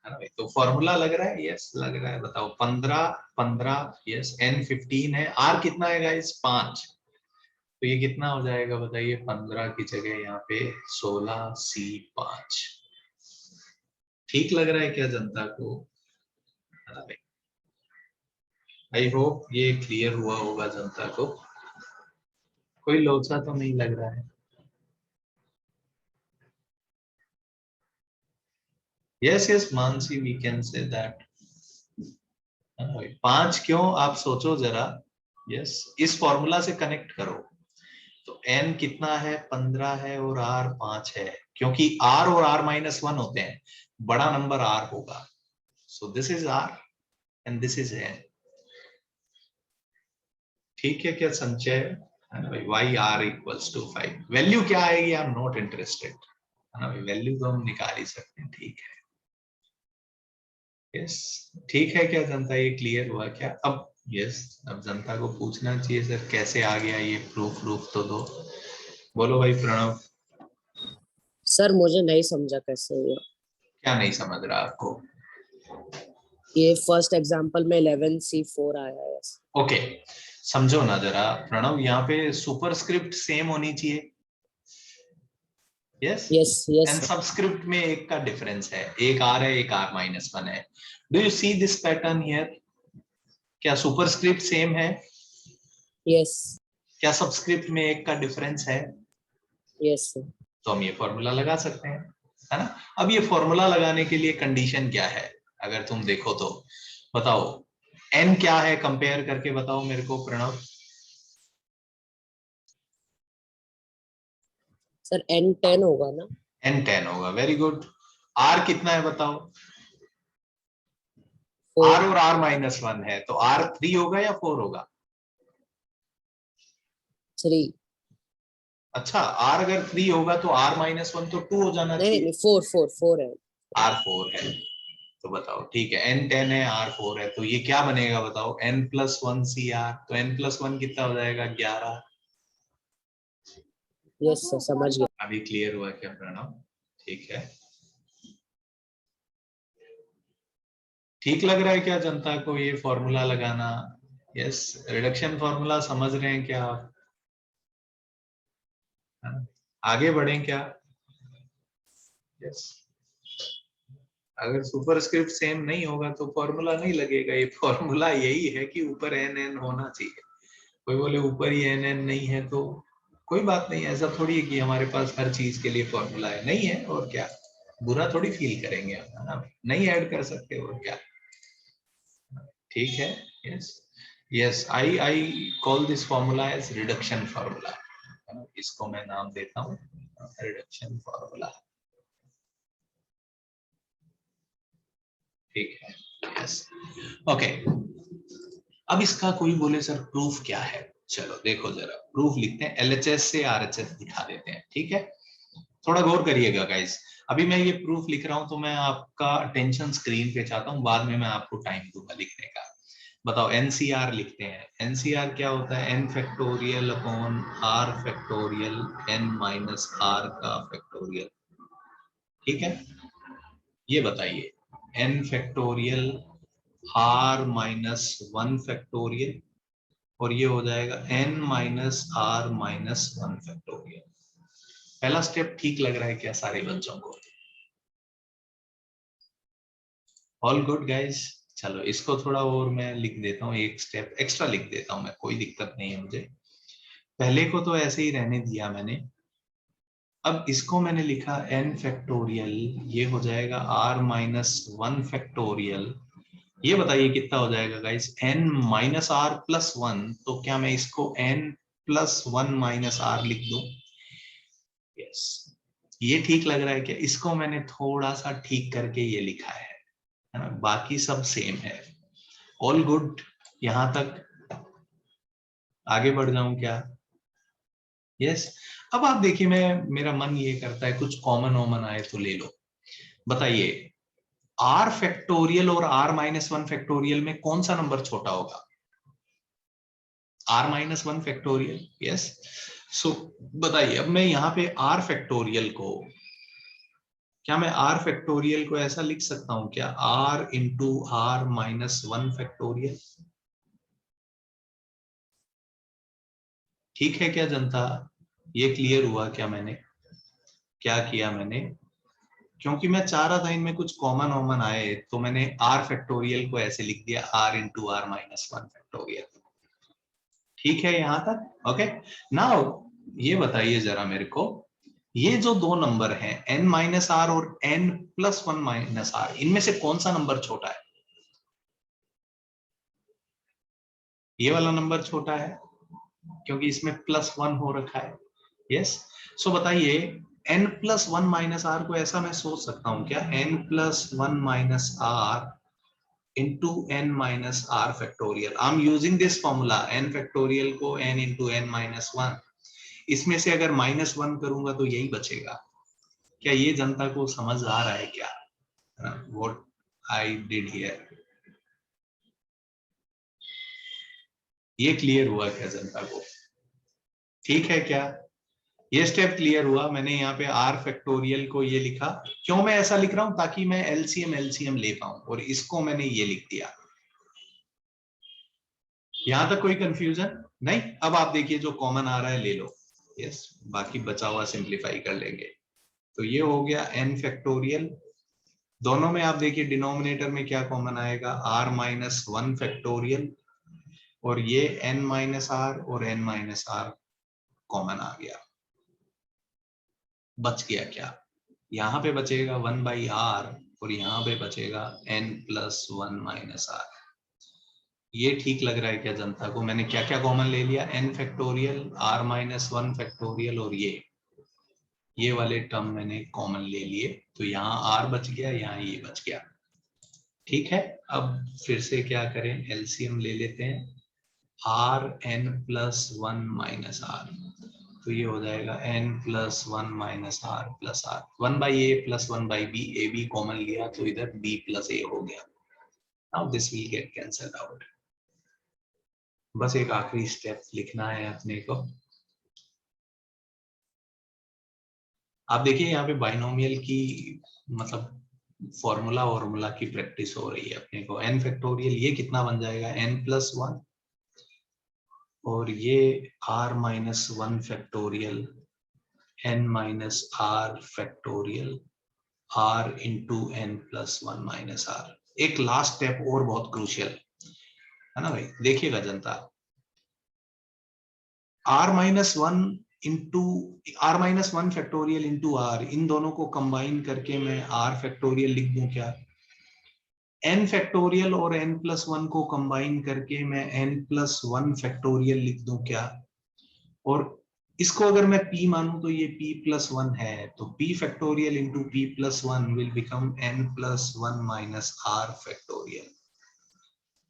Speaker 1: है ना भाई? तो फॉर्मूला लग रहा है, यस लग रहा है। बताओ 15 यस, n 15 है, r कितना है गाइस 5, तो ये कितना हो जाएगा बताइए, 15 की जगह यहाँ पे 16c5। ठीक लग रहा है क्या जनता को? है ना भाई? आई होप ये क्लियर हुआ होगा जनता को, कोई लोचा तो नहीं लग रहा है। Yes yes Mansi, we can say that. 5 क्यों, आप सोचो जरा। यस, इस फॉर्मूला से कनेक्ट करो, तो n कितना है 15 है और r 5 है, क्योंकि r और r - 1 होते हैं, बड़ा नंबर r होगा, so this is r and this is n। ठीक है क्या संचय? है ना भाई? Why r equals to 5, value क्या आएगी आई एम नॉट इंटरेस्टेड, है ना भाई? वैल्यू तो हम निकाल ही सकते हैं। ठीक है, यस ठीक है क्या जनता, ये क्लियर हुआ क्या? अब यस, अब जनता को पूछना चाहिए सर कैसे आ गया ये, प्रूफ तो दो। बोलो भाई प्रणव,
Speaker 5: सर मुझे नहीं समझा कैसे हुआ।
Speaker 1: क्या नहीं समझ रहा आपको?
Speaker 5: ये फर्स्ट एग्जांपल में 11c4 आया है।
Speaker 1: ओके, समझो ना जरा प्रणव, यहाँ पे सुपरस्क्रिप्ट सेम होनी चाहिए, yes
Speaker 5: yes
Speaker 1: and
Speaker 5: yes
Speaker 1: subscript में एक का डिफरेंस है, एक r है एक r - 1 है। Do you see this pattern here? क्या सुपरस्क्रिप्ट सेम है?
Speaker 5: यस
Speaker 1: क्या सबस्क्रिप्ट में एक का डिफरेंस है?
Speaker 5: यस
Speaker 1: तो हम ये फॉर्मूला लगा सकते हैं, है ना? अब ये फॉर्मूला लगाने के लिए कंडीशन क्या है, अगर तुम देखो तो बताओ n क्या है, कंपेयर करके बताओ मेरे को प्रणव।
Speaker 5: सर n10 होगा ना?
Speaker 1: n 10 होगा, वेरी गुड। r कितना है बताओ?
Speaker 5: 4
Speaker 1: r और r - 1 है, तो r 3 होगा या 4 होगा?
Speaker 5: 3
Speaker 1: अच्छा, r अगर 3 होगा तो r - 1 तो 2 हो जाना
Speaker 5: नहीं
Speaker 1: चाहिए,
Speaker 5: नहीं 4 है।
Speaker 1: r 4 है। तो बताओ ठीक है, n 10 है r 4 है, तो ये क्या बनेगा बताओ, n + 1 cr, तो n + 1 कितना हो जाएगा 11।
Speaker 5: यस सर समझ गया।
Speaker 1: अभी क्लियर हुआ क्या प्रणव? ठीक है, ठीक लग रहा है क्या जनता को ये फॉर्मूला लगाना? यस, रिडक्शन फॉर्मूला समझ रहे हैं क्या आप? हाँ? आगे बढ़ें क्या? यस, अगर सुपरस्क्रिप्ट सेम नहीं होगा तो फॉर्मूला नहीं लगेगा, ये फॉर्मूला यही है कि ऊपर n n होना चाहिए। कोई बोले ऊपर ही n n नहीं है तो कोई बात नहीं, ऐसा थोड़ी है कि हमारे पास हर चीज के लिए फॉर्मूला है, नहीं है और क्या, बुरा थोड़ी फील करेंगे हम, है ना? नहीं ऐड कर सकते और क्या, ठीक है। Yes yes, I call this formula as reduction formula, इसको मैं नाम देता हूँ रिडक्शन फॉर्मूला, ठीक है। यस ओके, अब इसका कोई बोले सर प्रूफ क्या है, चलो देखो जरा प्रूफ लिखते हैं, LHS से RHS दिखा देते हैं, ठीक है? थोड़ा गौर करिएगा गाइस, अभी मैं ये प्रूफ लिख रहा हूं तो मैं आपका अटेंशन स्क्रीन पे चाहता हूं, बाद में मैं आपको टाइम दूंगा लिखने का। बताओ NCR लिखते हैं, NCR क्या होता है, n factorial upon r factorial n minus r का फैक्टोरियल, ठीक है? ये बताइए n factorial r minus 1 factorial, और ये हो जाएगा n minus r minus 1 factorial. पहला स्टेप ठीक लग रहा है क्या सारे बच्चों को? ऑल गुड गाइस, चलो इसको थोड़ा और मैं लिख देता हूँ, एक स्टेप एक्स्ट्रा लिख देता हूँ मैं, कोई दिक्कत नहीं है मुझे, पहले को तो ऐसे ही रहने दिया मैंने। अब इसको मैंने लिखा n फैक्टोरियल, ये हो जाएगा r माइनस 1 फैक्टोरियल, ये बताइए कितना हो जाएगा guys, n minus r plus 1, तो क्या मैं इसको n प्लस 1 माइनस r लिख दूं? यस, ये ठीक लग रहा है क्या? इसको मैंने थोड़ा सा ठीक करके ये लिखा है ना? बाकी सब सेम है, ऑल गुड यहां तक, आगे बढ़ जाऊं क्या? यस अब आप देखिए, मेरा मन ये करता है कुछ कॉमन वॉमन आए तो ले लो। बताइए r फैक्टोरियल और r माइनस 1 फैक्टोरियल में कौन सा नंबर छोटा होगा? r minus 1 factorial, yes. So बताइए, अब मैं यहाँ पे r फैक्टोरियल को क्या मैं r फैक्टोरियल को ऐसा लिख सकता हूं क्या, r into r minus 1 factorial? ठीक है क्या जनता, ये क्लियर हुआ क्या मैंने क्या किया मैंने? क्योंकि मैं चाह रहा था इनमें कुछ कॉमन वॉमन आए, तो मैंने r फैक्टोरियल को ऐसे लिख दिया r into r minus 1 factorial. ठीक है यहां तक? ओके, नाउ ये बताइए जरा मेरे को, ये जो दो नंबर हैं n माइनस आर और n प्लस 1 माइनस आर, इनमें से कौन सा नंबर छोटा है? ये वाला नंबर छोटा है, क्योंकि इसमें प्लस 1 हो रखा है। यस, सो बताइए n प्लस 1 माइनस आर को ऐसा मैं सोच सकता हूं क्या, n plus 1 minus r into n minus r factorial. I'm using this formula, n factorial को n into n minus 1, इसमें से अगर माइनस 1 करूंगा तो यही बचेगा। क्या ये जनता को समझ आ रहा है क्या, what I did here? ये क्लियर हुआ क्या जनता को? ठीक है क्या, ये स्टेप क्लियर हुआ? मैंने यहाँ पे r फैक्टोरियल को ये लिखा, क्यों मैं ऐसा लिख रहा हूं, ताकि मैं एलसीएम ले पाऊं, और इसको मैंने ये लिख दिया। यहां तक कोई कंफ्यूजन नहीं? अब आप देखिए जो कॉमन आ रहा है ले लो। यस, बाकी बचा हुआ सिंप्लीफाई कर लेंगे। तो ये हो गया n फैक्टोरियल, दोनों में आप देखिए डिनोमिनेटर में क्या कॉमन आएगा, r माइनस 1 फैक्टोरियल, और ये n माइनस आर और n माइनस आर कॉमन आ गया। बच गया क्या, यहाँ पे बचेगा 1 बाई आर, और यहाँ पे बचेगा n प्लस 1 माइनस आर। ये ठीक लग रहा है क्या जनता को? मैंने क्या क्या कॉमन ले लिया, n factorial, r minus 1 factorial, और ये वाले टर्म मैंने कॉमन ले लिए, तो यहाँ r बच गया, यहाँ ये बच गया। ठीक है, अब फिर से क्या करें, एलसीएम ले लेते हैं, r n plus 1 minus r, तो ये हो जाएगा n plus 1 minus r plus r, 1 by a plus 1 by b, a b common लिया तो इधर b प्लस ए हो गया। Now this will get cancelled out. बस एक आखिरी स्टेप लिखना है अपने को। आप देखिए यहाँ पे बाइनोमियल की मतलब फॉर्मूला की प्रैक्टिस हो रही है अपने को। n फैक्टोरियल ये कितना बन जाएगा, n प्लस 1, और ये r minus 1 factorial, n minus r factorial, r into n plus 1 minus r. एक लास्ट स्टेप और बहुत क्रूशियल है ना भाई, देखिएगा जनता, r minus 1 into r minus 1 factorial into r, इन दोनों को कंबाइन करके मैं r फैक्टोरियल लिख दूं क्या, n फैक्टोरियल और n प्लस 1 को कंबाइन करके मैं n प्लस 1 फैक्टोरियल लिख दूं क्या, और इसको अगर मैं p मानूं तो ये p प्लस 1 है, तो p factorial into p plus 1 will become n plus 1 minus r factorial.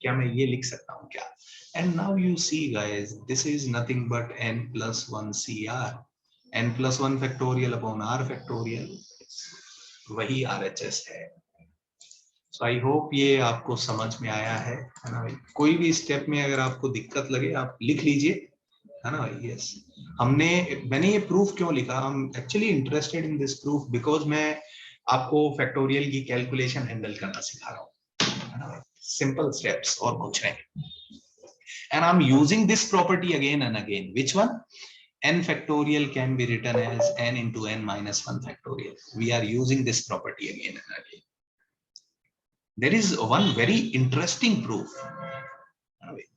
Speaker 1: क्या मैं ये लिख सकता हूं क्या? And now you see guys, this is nothing but n plus 1 CR, n plus 1 factorial upon r factorial, वही RHS है। So I hope ये आपको समझ में आया है ना भाई? कोई भी स्टेप में अगर आपको दिक्कत लगे आप लिख लीजिए, है ना भाई? यस, मैंने ये प्रूफ क्यों लिखा, I am actually interested in this proof because मैं आपको फैक्टोरियल की कैलकुलेशन हैंडल करना सिखा रहा हूँ, है ना भाई? सिंपल स्टेप्स और कुछ नहीं। And I'm using this property again and again. Which one? N factorial can be written as n into n minus 1 factorial. We are using this property again and again. There is one very interesting proof.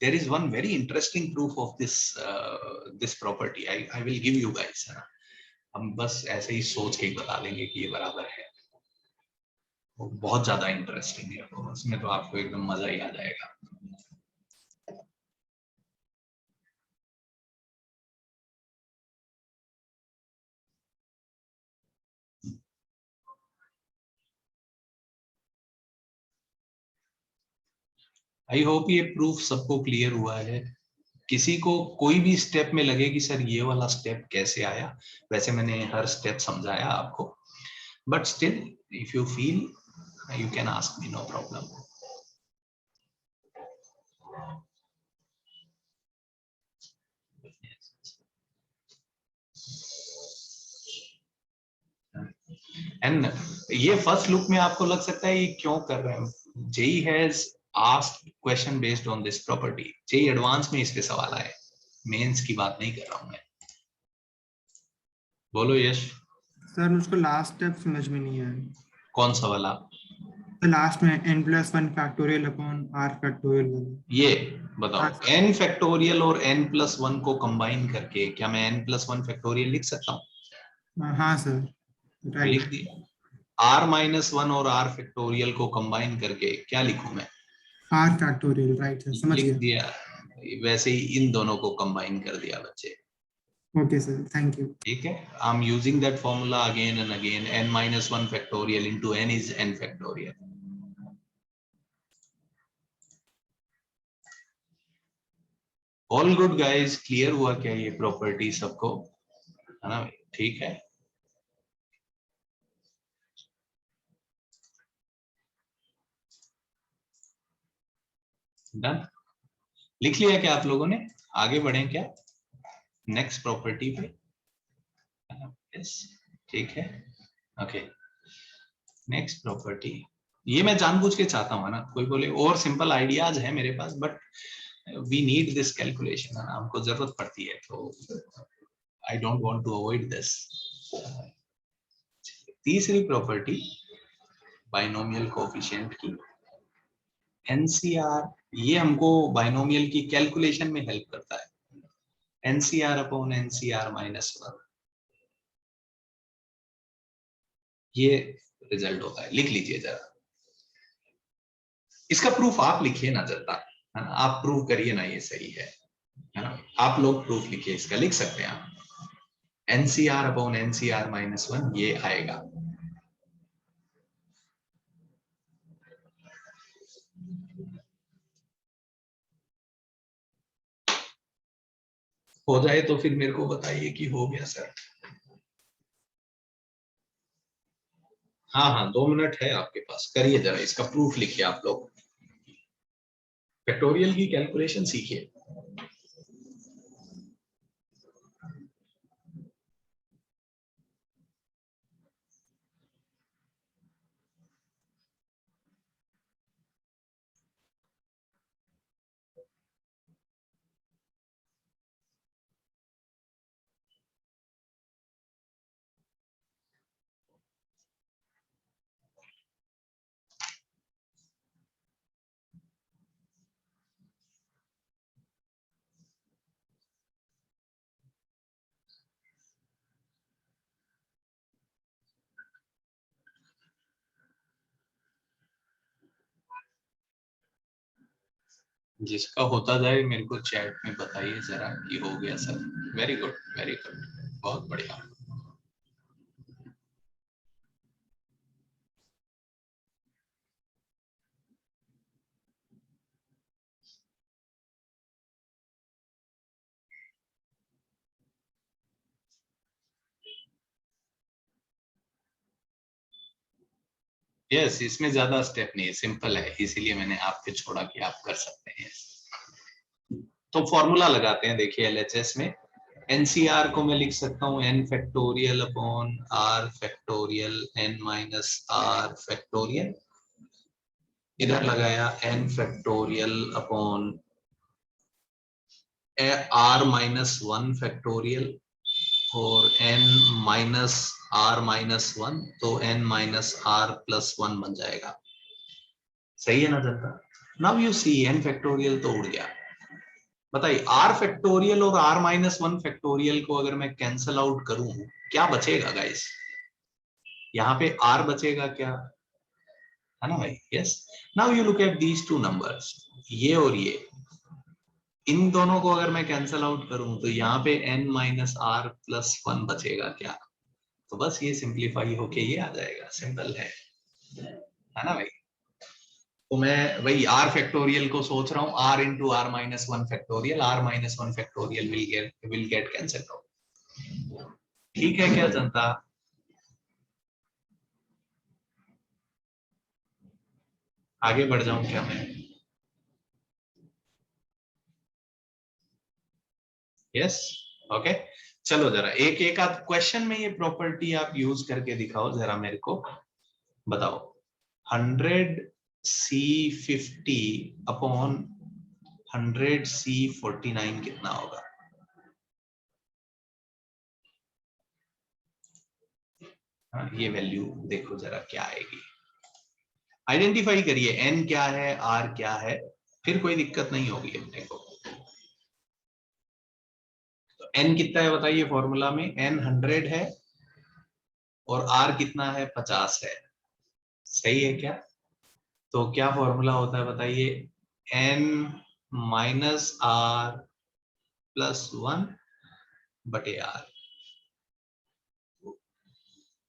Speaker 1: There is one very interesting proof of this property. I will give you guys. हम बस ऐसे ही सोच के बता देंगे कि ये बराबर है। वो बहुत ज्यादा इंटरेस्टिंग है, तो उसमें तो आपको एकदम मजा ही आ जाएगा। आई होप ये प्रूफ सबको क्लियर हुआ है। किसी को कोई भी स्टेप में लगे कि सर ये वाला स्टेप कैसे आया, वैसे मैंने हर स्टेप समझाया आपको, but still if you feel you can ask me, no problem. And ये फर्स्ट लुक में आपको लग सकता है ये क्यों कर रहे हैं, JEE has asked question based on this property, JEE advance में इस पे सवाल आए, मेंस की बात नहीं कर रहा हूं मैं। बोलो यश।
Speaker 6: सर मुझको लास्ट स्टेप समझ में नहीं आया।
Speaker 1: कौन सा वाला?
Speaker 6: तो लास्ट में n+1 factorial upon r factorial.
Speaker 1: ये
Speaker 6: हाँ
Speaker 1: बताओ,
Speaker 6: सर।
Speaker 1: n फैक्टोरियल और n+1 को कंबाइन करके क्या मैं n+1 फैक्टोरियल लिख सकता हूँ?
Speaker 6: हाँ सर,
Speaker 1: लिख
Speaker 6: राइट।
Speaker 1: दिया। r-1 और r फैक्टोरियल को कंबाइन करके क्या लिखूं मैं?
Speaker 6: r फैक्टोरियल, राइट सर, समझ
Speaker 1: लिख
Speaker 6: गया।
Speaker 1: दिया। वैसे ही इन दोनों को कंबाइन कर दिया बच्चे।
Speaker 6: Okay sir, thank you.
Speaker 1: ठीक है, I am using that formula again and again, n-1 factorial into n is n factorial. All good guys, clear हुआ क्या ये प्रॉपर्टी सबको, है ना? ठीक है, डन। लिख लिया क्या आप लोगों ने? आगे बढ़े क्या नेक्स्ट प्रॉपर्टी पे? यस, ठीक है, ओके। नेक्स्ट प्रॉपर्टी, ये मैं जानबूझ के चाहता हूँ ना, कोई बोले और सिंपल आइडियाज है मेरे पास, but we need this calculation, हमको जरूरत पड़ती है, तो I don't want to avoid this. तीसरी प्रॉपर्टी बाइनोमियल कोएफिशिएंट की, एनसीआर, ये हमको बाइनोमियल की कैलकुलेशन में हेल्प करता है, एनसीआर अपॉन एनसीआर -1, ये रिजल्ट होता है। लिख लीजिए जरा, इसका प्रूफ आप लिखिए ना जरा, है ना? आप प्रूव करिए ना ये सही है ना? आप लोग प्रूफ लिखिए, इसका लिख सकते हैं आप, एनसीआर अपॉन एनसीआर -1 ये आएगा। हो जाए तो फिर मेरे को बताइए कि हो गया सर। हाँ हाँ, 2 मिनट है आपके पास, करिए जरा, इसका प्रूफ लिखिए आप लोग, फैक्टोरियल की कैलकुलेशन सीखिए। जिसका होता जाए मेरे को चैट में बताइए जरा कि हो गया sir. Very good, very good, बहुत बढ़िया। यस, इसमें ज्यादा स्टेप नहीं है, सिंपल है, इसीलिए मैंने आप पे छोड़ा कि आप कर सकते हैं। तो फॉर्मूला लगाते हैं, देखिए एलएचएस में एनसीआर को मैं लिख सकता हूँ n factorial upon r factorial n minus r factorial, इधर लगाया n factorial upon r-1 factorial और n माइनस r-1, तो n माइनस r+1 बन जाएगा। सही है ना जनता? Now you see n factorial तो उड़ गया। बताइए r फैक्टोरियल और r-1 फैक्टोरियल को अगर मैं कैंसल आउट करूं, क्या बचेगा गाइस? यहाँ पे r बचेगा क्या, है ना भाई? Yes. Now you look at these two numbers, ये और ये, इन दोनों को अगर मैं कैंसल आउट करूं तो यहाँ पे n माइनस r+1 बचेगा क्या? तो बस ये सिंप्लीफाई होके ये आ जाएगा, सिंपल है ना भाई? तो मैं वही r फैक्टोरियल को सोच रहा हूँ, r into r-1 factorial, r-1 factorial will get cancel out. ठीक है क्या जनता? आगे बढ़ जाऊं क्या मैं? Yes, okay. चलो जरा एक एक आध क्वेश्चन में ये प्रॉपर्टी आप यूज करके दिखाओ जरा मेरे को, बताओ 100C50 अपॉन 100C49 कितना होगा? हाँ, ये वैल्यू देखो जरा क्या आएगी, आइडेंटिफाई करिए n क्या है, r क्या है, फिर कोई दिक्कत नहीं होगी अपने को। तो n कितना है बताइए फॉर्मूला में, n 100 है और r कितना है 50 है, सही है क्या? तो क्या फॉर्मूला होता है बताइए, n माइनस r प्लस 1 बटे r,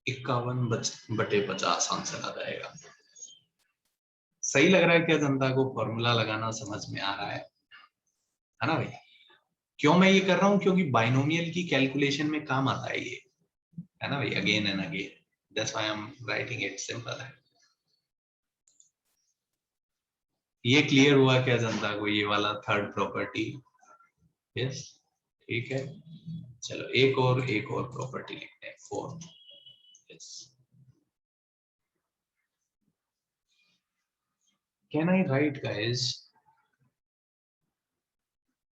Speaker 1: 51 बटे 50 आंसर आ जाएगा। सही लग रहा है क्या जनता को? फॉर्मूला लगाना समझ में आ रहा है ना भाई? क्यों मैं ये कर रहा हूं? क्योंकि बाइनोमियल की कैलकुलेशन में काम आता है ये, है ना भाई, again and again, that's why I am writing it simple है। ये क्लियर हुआ क्या जनता को, ये वाला थर्ड प्रॉपर्टी? यस, ठीक है। चलो एक और प्रॉपर्टी लिखते हैं, fourth. Yes, can I right guys?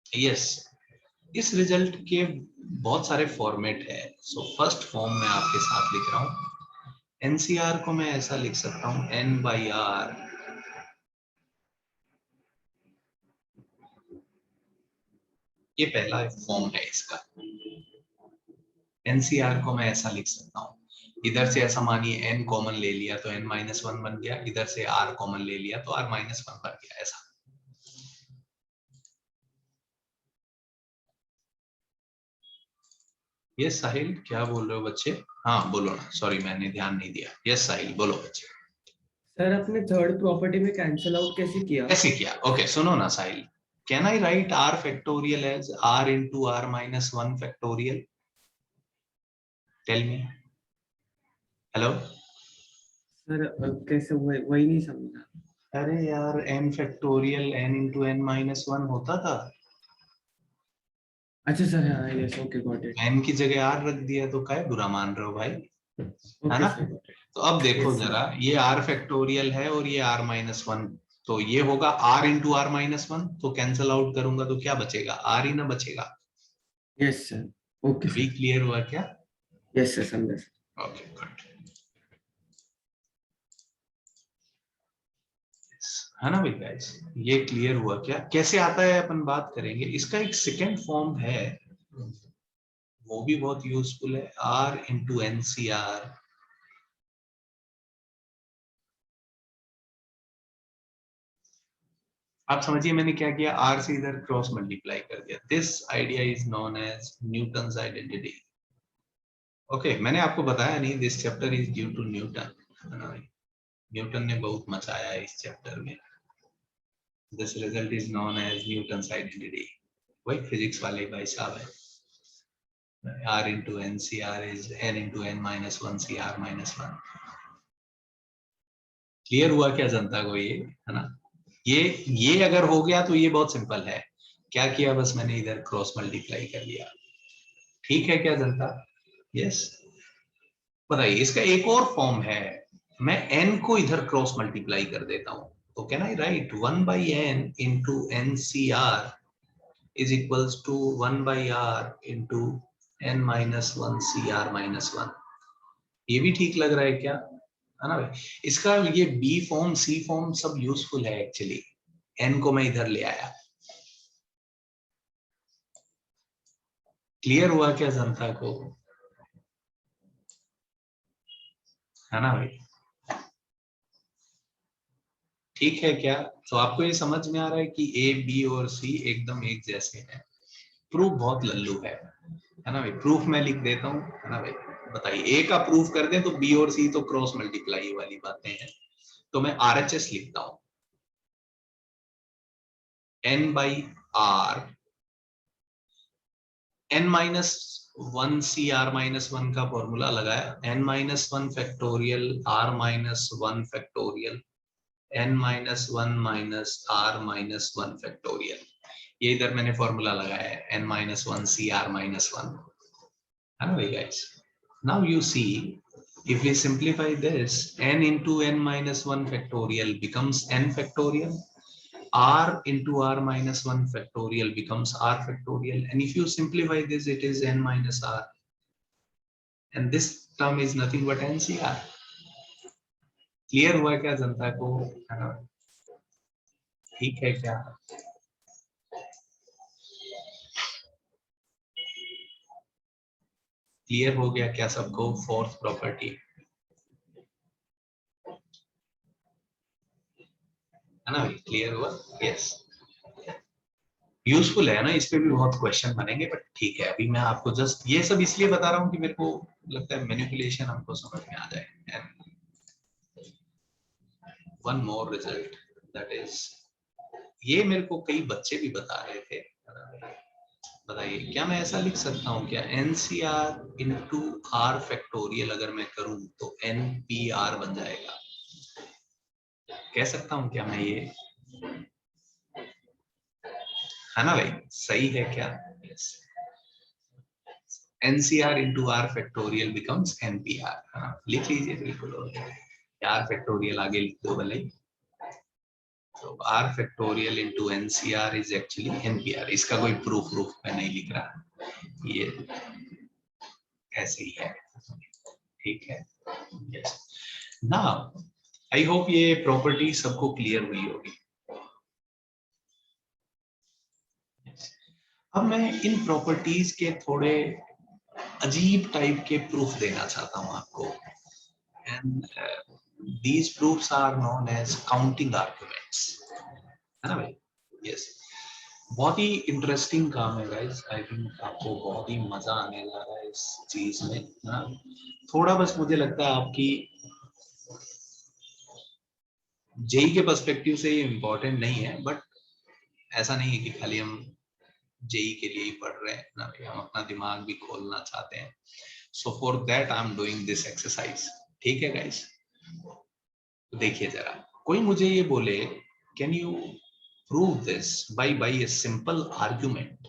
Speaker 1: Yes, इस रिजल्ट के बहुत सारे फॉर्मेट है। सो फर्स्ट फॉर्म में आपके साथ लिख रहा हूं, एनसीआर को मैं ऐसा लिख सकता हूं, n बाई आर, ये पहला फॉर्म है इसका। एनसीआर को मैं ऐसा लिख सकता हूं, इधर से ऐसा मानिए n कॉमन ले लिया तो n माइनस 1 बन गया, इधर से r कॉमन ले लिया तो r माइनस 1 बन गया, ऐसा। यस साहिल, क्या बोल रहे हो बच्चे? हाँ बोलो ना, सॉरी मैंने ध्यान नहीं दिया। यस साहिल बोलो बच्चे।
Speaker 6: सर आपने थर्ड प्रॉपर्टी में कैंसिल आउट कैसे किया?
Speaker 1: कैसे किया? ओके सुनो ना Sahil, can I write r factorial as r into r minus 1 factorial? Tell me. Hello
Speaker 6: sir कैसे, वही नहीं समझा।
Speaker 1: अरे यार, n factorial n into n minus 1 होता था,
Speaker 6: अच्छा सर, हाँ yes, okay got it.
Speaker 1: n की जगह r रख दिया, तो काय बुरा मान रहे हो भाई, है
Speaker 6: ओके
Speaker 1: ना?
Speaker 6: Sir, got it.
Speaker 1: तो अब देखो
Speaker 6: Yes, sir.
Speaker 1: जरा, ये r फैक्टोरियल है और ये r माइनस 1, तो ये होगा r into r माइनस 1, तो कैंसल आउट करूंगा तो क्या बचेगा? r ही ना बचेगा।
Speaker 6: यस सर, ओके
Speaker 1: अभी
Speaker 6: सर।
Speaker 1: क्लियर हुआ क्या?
Speaker 6: यस सर, समझा।
Speaker 1: ओके गुड, है ना भाई गाइस? ये क्लियर हुआ क्या? कैसे आता है अपन बात करेंगे। इसका एक सेकेंड फॉर्म है, वो भी बहुत यूजफुल है, r into NCR। आप समझिए मैंने क्या किया, r से इधर क्रॉस मल्टीप्लाई कर दिया। This idea is known as Newton's identity. Okay, मैंने आपको बताया नहीं, this chapter is due to Newton. Newton ने बहुत मचाया है इस चैप्टर में। This result is known as Newton's identity. वही फिजिक्स वाले भाई साहब है। r into NCR is n into n minus 1 CR minus 1। Clear हुआ क्या जनता को ये, है ना? ये अगर हो गया तो ये बहुत सिंपल है, क्या किया बस मैंने इधर क्रॉस मल्टीप्लाई कर लिया। ठीक है क्या जनता? यस, बताइए इसका एक और फॉर्म है, मैं n को इधर क्रॉस मल्टीप्लाई कर देता हूं, तो can I right 1 by n into NCR is equals to 1 by r into n minus 1 CR minus 1। ये भी ठीक लग रहा है क्या, है ना भाई? इसका ये बी फॉर्म सी फॉर्म सब यूजफुल है एक्चुअली। n को मैं इधर ले आया। क्लियर हुआ क्या जनता को, है ना भाई? ठीक है क्या? तो आपको ये समझ में आ रहा है कि ए बी और सी एकदम एक जैसे हैं। प्रूफ बहुत लल्लू है ना भाई? प्रूफ मैं लिख देता हूँ, है ना भाई? बताइए, ए का प्रूफ कर दें तो बी और सी तो क्रॉस मल्टीप्लाई वाली बातें हैं, तो मैं RHS लिखता हूं, n by r, n minus 1 CR minus 1 का फॉर्मूला लगाया, n minus 1 factorial r minus 1 factorial n minus 1 minus r minus 1 factorial. ये इधर मैंने फॉर्मूला लगाया है, n माइनस 1 CR माइनस 1। है ना भाई guys? Now you see, if we simplify this, n into n minus 1 factorial becomes n factorial. R into r minus 1 factorial becomes r factorial. And if you simplify this, it is n minus r. And this term is nothing but NCR. Clear हुआ क्या जनता को? है ना? ठीक है क्या? Clear हो गया क्या सबको? फोर्थ प्रॉपर्टी है ना? क्लियर हुआ? यस, यूजफुल है ना? इस पे भी बहुत क्वेश्चन बनेंगे, बट ठीक है, अभी मैं आपको जस्ट ये सब इसलिए बता रहा हूँ कि मेरे को लगता है मैनिपुलेशन हमको समझ में आ जाए. One more result, that is, ये मेरे को कई बच्चे भी बता रहे थे. बताइए, क्या मैं ऐसा लिख सकता हूँ क्या? NCR इंटू आर फैक्टोरियल अगर मैं करूँ तो NPR बन जाएगा. कह सकता हूँ क्या मैं ये? है ना भाई? सही है क्या? yes. NCR into r factorial becomes NPR. लिख लीजिए बिल्कुल, आर फैक्टोरियल आगे लिख दो भले. तो R factorial into NCR is actually NPR. इसका कोई प्रूफ मैं नहीं लिख रहा, ये ऐसे ही है. ठीक है. यस. नाउ आई होप ये प्रॉपर्टी सबको क्लियर हुई होगी. अब मैं इन प्रॉपर्टीज के थोड़े अजीब टाइप के प्रूफ देना चाहता हूं आपको. And these proofs are known as counting arguments. है ना भाई? यस. बहुत ही इंटरेस्टिंग काम है गाइस. आई थिंक आपको बहुत ही मजा आने लगा है इस चीज में. ना थोड़ा बस मुझे लगता है आपकी जेई के पर्सपेक्टिव से ये इम्पोर्टेंट नहीं है, बट ऐसा नहीं है कि खाली हम जेई के लिए ही पढ़ रहे हैं ना, हम अपना दिमाग भी खोलना चाहते हैं. So for that I am doing this exercise. ठीक है गाइस? देखिए जरा, कोई मुझे ये बोले, can you prove this by a simple argument.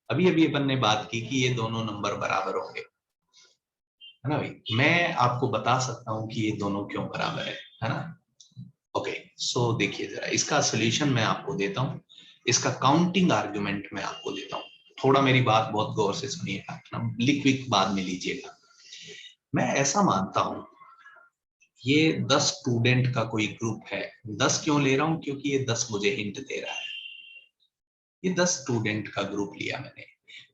Speaker 1: अभी अपन ने बात की कि ये दोनों नंबर बराबर होंगे, है ना भाई? मैं आपको बता सकता हूं कि ये दोनों क्यों बराबर है ना? ओके, सो देखिए जरा, इसका सॉल्यूशन मैं आपको देता हूं, इसका काउंटिंग आर्गुमेंट मैं आपको देता हूं. थोड़ा मेरी बात बहुत गौर से सुनिएगा, लिख विक बाद में लीजिएगा. मैं ऐसा मानता हूं, ये 10 स्टूडेंट का कोई ग्रुप है. 10 क्यों ले रहा हूं? क्योंकि ये 10 मुझे हिंट दे रहा है. ये 10 स्टूडेंट का ग्रुप लिया मैंने.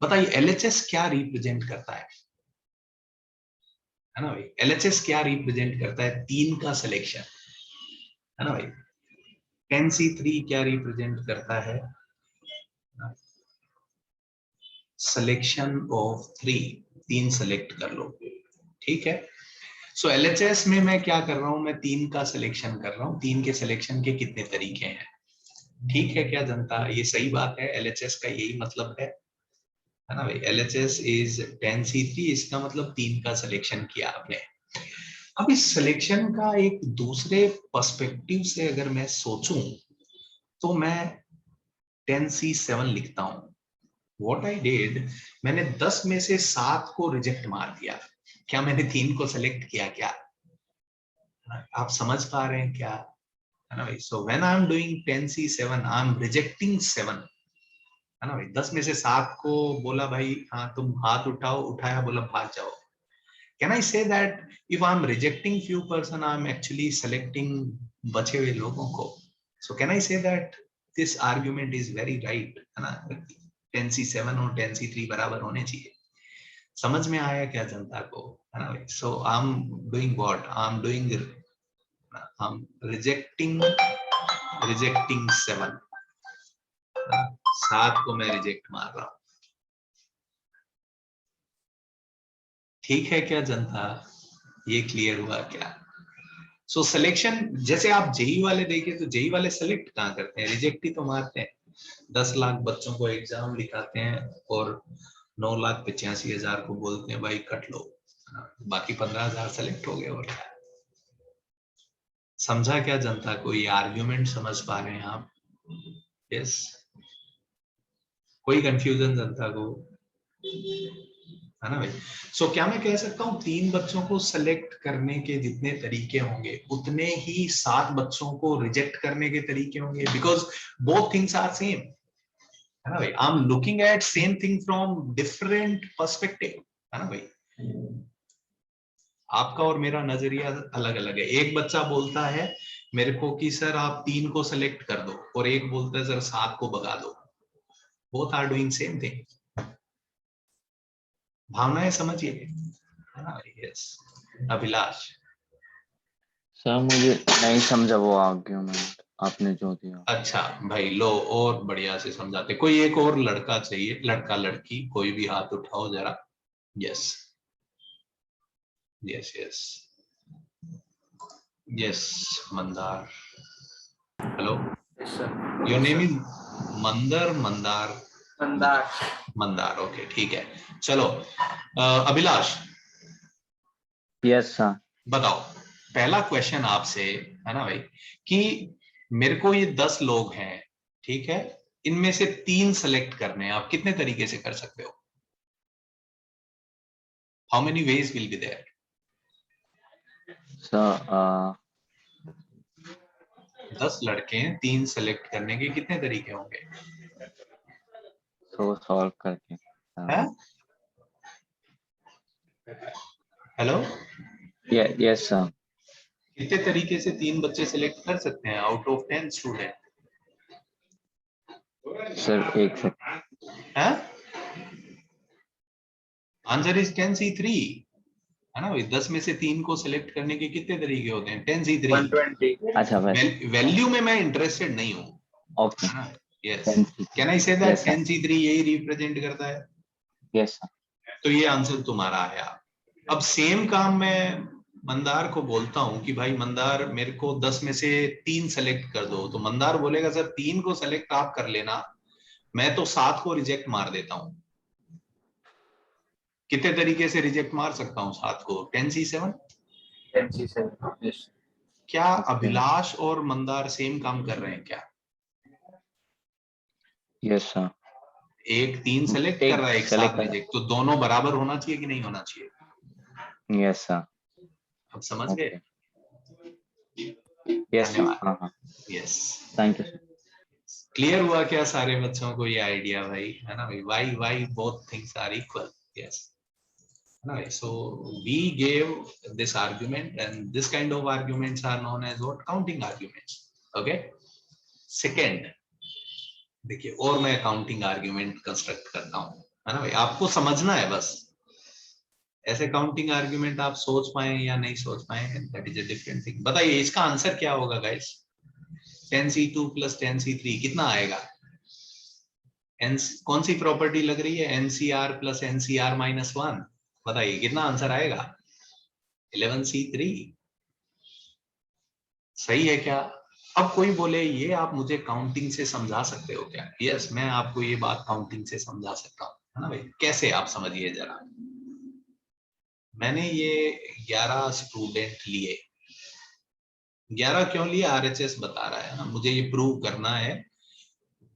Speaker 1: बताइए LHS क्या रिप्रेजेंट करता है ना भाई? LHS क्या रिप्रेजेंट करता है? 3 का सिलेक्शन, है ना भाई? 10C3 क्या रिप्रेजेंट करता है? सिलेक्शन ऑफ 3 सेलेक्ट कर लो. ठीक है. सो LHS में मैं क्या कर रहा हूं? मैं 3 का सिलेक्शन कर रहा हूं. 3 के सिलेक्शन के कितने तरीके हैं? ठीक है क्या जनता? ये सही बात है. LHS का यही मतलब है ना भाई? LHS is 10C3. इसका मतलब 3 का सिलेक्शन किया आपने. अब इस सिलेक्शन का एक दूसरे पर्सपेक्टिव से अगर मैं सोचूं तो मैं 10C7 लिखता हूं. व्हाट आई डिड, मैंने 10 में से 7 को रिजेक्ट मार दिया. क्या मैंने 3 को सेलेक्ट किया? क्या आप समझ पा रहे हैं क्या? है ना भाई? So when I am doing 10C7 I am rejecting 7, है ना भाई? 10 में से 7 को बोला भाई हाँ तुम हाथ उठाओ, उठाया, बोला भाग जाओ. Can I say that if I'm rejecting few person, I'm actually selecting बचे हुए लोगों को? So can I say that this argument is very right, है ना? 10C7 और 10C3 बराबर होने चाहिए. समझ में आया क्या जनता को? है ना भाई? So I'm doing what? I'm rejecting 7. 7 को मैं रिजेक्ट मार रहा हूँ. ठीक है क्या जनता? ये क्लियर हुआ क्या? सो सिलेक्शन, जैसे आप जेई वाले देखे तो जेई वाले सेलेक्ट कहाँ करते हैं? रिजेक्ट ही तो मारते हैं. 10 लाख बच्चों को एग्जाम लिखाते हैं और 9,85,000 को बोलते हैं भाई कट लो, बाकी 15,000 सेलेक्ट हो गए. और समझा क्या जनता को? ये आर्ग्यूमेंट समझ पा रहे हैं आप? यस. कोई कंफ्यूजन जनता को, है ना भाई? सो क्या मैं कह सकता हूँ 3 बच्चों को सेलेक्ट करने के जितने तरीके होंगे उतने ही 7 बच्चों को रिजेक्ट करने के तरीके होंगे, because both things are same, है ना भाई? I am looking at same thing from different perspective, है ना भाई? आपका और मेरा नजरिया अलग अलग है। एक बच्चा बोलता है मेरे को कि सर आप 3 को सेलेक्ट कर दो, और एक बोलता है सर 7 को भगा दो। Both are doing same thing. भावनाएं समझिए, है ना? यस अभिलाष।
Speaker 7: सर मुझे नहीं समझा वो आर्ग्यूमेंट आपने जो दिया।
Speaker 1: अच्छा भाई लो, और बढ़िया से समझाते। कोई एक और लड़का चाहिए, लड़का लड़की कोई भी हाथ उठाओ जरा। Yes yes yes yes Mandar, hello, your name is मंदर, मंदार?
Speaker 4: मंदार।
Speaker 1: मंदार, ओके ठीक है। चलो अभिलाष
Speaker 7: यस सर।
Speaker 1: बताओ, पहला क्वेश्चन आपसे, है ना भाई, कि मेरे को ये 10 लोग हैं, ठीक है, इनमें से 3 सेलेक्ट करने हैं, आप कितने तरीके से कर सकते हो? How many ways will be there?
Speaker 7: Sir
Speaker 1: 10 लड़के हैं, 3 सेलेक्ट करने के कितने तरीके होंगे?
Speaker 7: सो सॉल्व करके।
Speaker 1: हैं? Hello,
Speaker 7: yes sir.
Speaker 1: कितने तरीके से 3 बच्चे सेलेक्ट कर सकते हैं आउट ऑफ 10 स्टूडेंट?
Speaker 7: सर एक सेकंड।
Speaker 1: हैं? आंसर इज 10C3, है ना भाई? 10 में से 3 को सिलेक्ट करने के कितने तरीके होते हैं? 10C3।
Speaker 4: 120।
Speaker 7: अच्छा भाई।
Speaker 1: वैल्यू में मैं इंटरेस्टेड नहीं हूँ,
Speaker 7: ओके।
Speaker 1: है ना? Yes,
Speaker 7: 10C3।
Speaker 1: Can I say that
Speaker 7: Yes, sir.
Speaker 1: 10C3 यही रिप्रेजेंट करता है?
Speaker 7: Yes sir.
Speaker 1: तो ये आंसर तुम्हारा आया। अब सेम काम मैं मंदार को बोलता हूं कि भाई मंदार मेरे को 10 में से 3 सेलेक्ट कर दो, तो मंदार बोलेगा सर 3 को सेलेक्ट आप कर लेना, मैं तो 7 को रिजेक्ट मार देता हूं। कितने तरीके से रिजेक्ट मार सकता हूं 7 को? 10C7।
Speaker 4: 10C7।
Speaker 1: क्या अभिलाष और मंदार सेम काम कर रहे हैं क्या?
Speaker 7: Yes sir.
Speaker 1: एक 3 सेलेक्ट कर रहा है, एक 7 रिजेक्ट, तो दोनों बराबर होना चाहिए कि नहीं होना चाहिए?
Speaker 7: Yes sir.
Speaker 1: अब समझ गए?
Speaker 7: Yes sir. हाँ हाँ।
Speaker 1: Yes,
Speaker 7: thank you.
Speaker 1: क्लियर हुआ क्या सारे बच्चों को ये आइडिया भाई, है ना भाई? Why both things are equal. Yes, है ना भाई? So we gave this argument, and this kind of arguments are known as what? Counting arguments. Okay, second देखिए, और मैं काउंटिंग आर्गुमेंट कंस्ट्रक्ट करता हूं, है ना भाई? आपको समझना है बस। ऐसे काउंटिंग आर्गुमेंट आप सोच पाए या नहीं सोच पाए, that is a different thing. बताइए इसका आंसर क्या होगा गाइस? 10C2 प्लस 10C3 कितना आएगा? कौन सी प्रॉपर्टी लग रही है? NCR plus NCR minus 1। बताइए कितना आंसर आएगा? 11C3। सही है क्या? अब कोई बोले ये आप मुझे काउंटिंग से समझा सकते हो क्या? यस, मैं आपको ये बात काउंटिंग से समझा सकता हूँ, है ना भाई? कैसे आप समझिए जरा। मैंने ये 11 स्टूडेंट लिए। 11 क्यों लिए? RHS बता रहा है ना, मुझे ये प्रूव करना है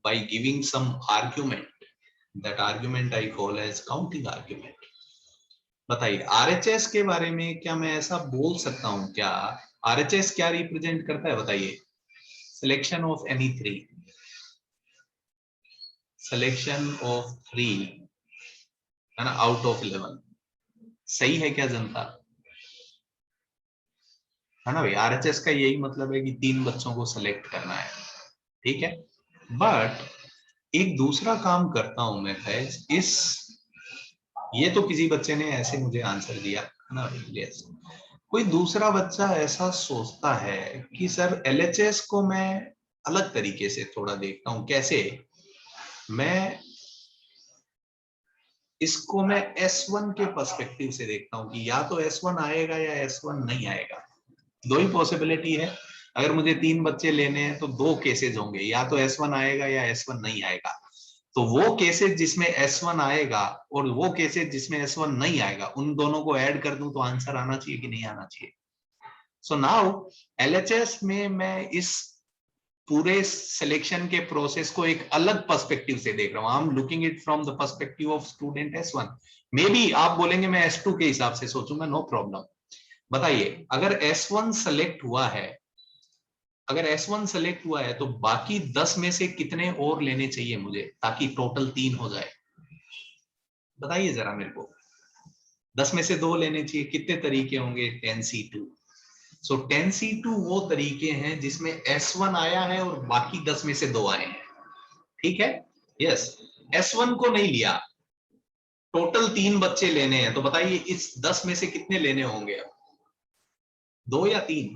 Speaker 1: by giving some argument. That argument I call as counting argument. बताइए RHS के बारे में क्या मैं ऐसा बोल सकता हूं क्या? RHS क्या रिप्रेजेंट करता है बताइए? Selection of any 3, selection of 3, है ना, आउट ऑफ 11। सही है क्या जनता? है ना भाई? RHS का यही मतलब है कि 3 बच्चों को सेलेक्ट करना है, ठीक है? बट एक दूसरा काम करता हूं मैं फैज, इस ये तो किसी बच्चे ने ऐसे मुझे आंसर दिया, है ना? यस, कोई दूसरा बच्चा ऐसा सोचता है कि सर LHS को मैं अलग तरीके से थोड़ा देखता हूं। कैसे? मैं इसको मैं S1 के पर्सपेक्टिव से देखता हूं कि या तो S1 आएगा या S1 नहीं आएगा। दो ही पॉसिबिलिटी है। अगर मुझे 3 बच्चे लेने हैं तो 2 केसेस होंगे, या तो S1 आएगा या S1 नहीं आएगा। तो वो केसेस जिसमें S1 आएगा और वो केसेस जिसमें S1 नहीं आएगा, उन दोनों को ऐड कर दूं तो आंसर आना चाहिए कि नहीं आना चाहिए? सो नाउ LHS में मैं इस पूरे सिलेक्शन के प्रोसेस को एक अलग पर्सपेक्टिव से देख रहा हूं। आई am looking it from the perspective of student S1। May be आप बोलेंगे मैं S2 के हिसाब से सोचूंगा, नो प्रॉब्लम। बताइए, अगर S1 सेलेक्ट हुआ है, तो बाकी 10 में से कितने और लेने चाहिए मुझे ताकि टोटल 3 हो जाए? बताइए जरा मेरे को। 10 में से 2 लेने चाहिए, कितने तरीके होंगे? 10C2। सो 10C2 वो तरीके हैं जिसमें S1 आया है और बाकी 10 में से 2 आए हैं। ठीक है, यस। S1 को नहीं लिया, टोटल 3 बच्चे लेने हैं, तो बताइए इस 10 में से कितने लेने होंगे? अब 2 या 3?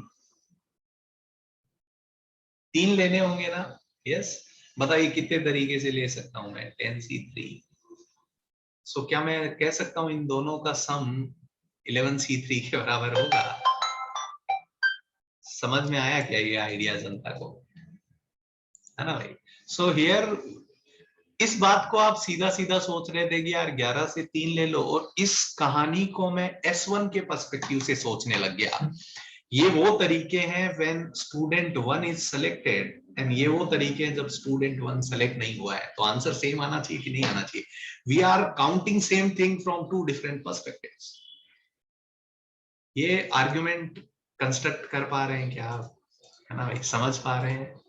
Speaker 1: 3 लेने होंगे ना? यस। बताइए कितने तरीके से ले सकता हूं मैं? 10C3। सो क्या मैं कह सकता हूं इन दोनों का सम 11C3 के बराबर होगा? समझ में आया क्या ये आइडिया जनता को? है ना भाई? सो हियर इस बात को आप सीधा सीधा सोच रहे थे कि यार 11 से 3 ले लो, और इस कहानी को मैं S1 के पर्सपेक्टिव से सोचने लग गया। ये वो तरीके हैं when student 1 is selected, and ये वो तरीके हैं जब स्टूडेंट 1 सेलेक्ट नहीं हुआ है। तो आंसर सेम आना चाहिए कि नहीं आना चाहिए? We are counting same thing from 2 different perspectives. ये आर्ग्यूमेंट कंस्ट्रक्ट कर पा रहे हैं क्या आप? है ना भाई, समझ पा रहे हैं?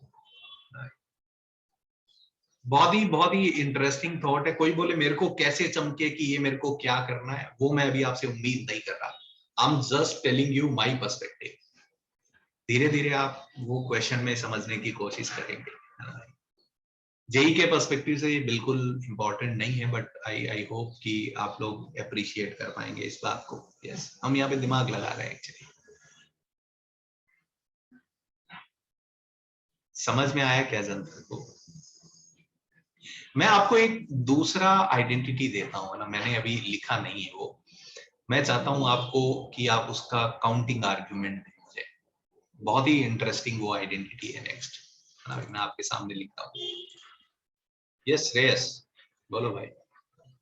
Speaker 1: बहुत ही इंटरेस्टिंग थॉट है। कोई बोले मेरे को कैसे चमके कि ये मेरे को क्या करना है, वो मैं अभी आपसे उम्मीद नहीं कर रहा। I am just telling you my perspective. धीरे धीरे आप वो क्वेश्चन में समझने की कोशिश करेंगे। जेई के पर्सपेक्टिव से ये बिल्कुल इंपॉर्टेंट नहीं है, बट आई होप कि आप लोग अप्रिशिएट कर पाएंगे इस बात को। यस, हम यहाँ पे दिमाग लगा रहे हैं एक्चुअली। समझ में आया क्या जनता को? मैं आपको एक दूसरा आइडेंटिटी देता हूँ ना, मैंने अभी लिखा नहीं है वो। मैं चाहता हूं आपको कि आप उसका काउंटिंग आर्ग्यूमेंट दें मुझे। बहुत ही इंटरेस्टिंग वो आइडेंटिटी है। नेक्स्ट मैं आपके सामने लिखता हूँ। यस श्रेयस, बोलो भाई।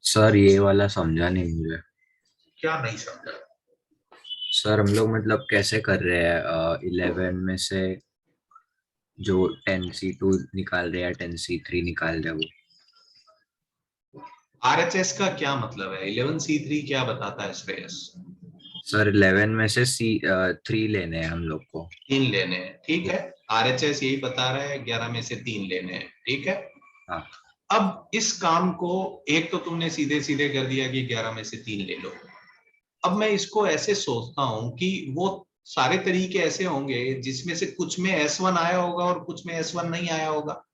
Speaker 3: सर ये वाला समझा नहीं मुझे।
Speaker 1: क्या नहीं समझा?
Speaker 3: सर हम लोग मतलब कैसे कर रहे हैं 11 में से जो 10C2 निकाल रहे हैं 10C3 निकाल रहे हैं वो?
Speaker 1: RHS का क्या मतलब है? 11C3 क्या बताता है श्रेयस?
Speaker 3: सर 11 में से 3 लेने हैं हम लोग को।
Speaker 1: 3 लेने हैं, ठीक है। RHS यही बता रहा है 11 में से 3 लेने हैं, ठीक है।
Speaker 3: हाँ।
Speaker 1: अब इस काम को एक तो तुमने सीधे सीधे कर दिया कि 11 में से 3 ले लो। अब मैं इसको ऐसे सोचता हूं कि वो सारे तरीके ऐसे होंगे जिसमें से कुछ में S1 आया होगा और कुछ में S1 नहीं आया होगा।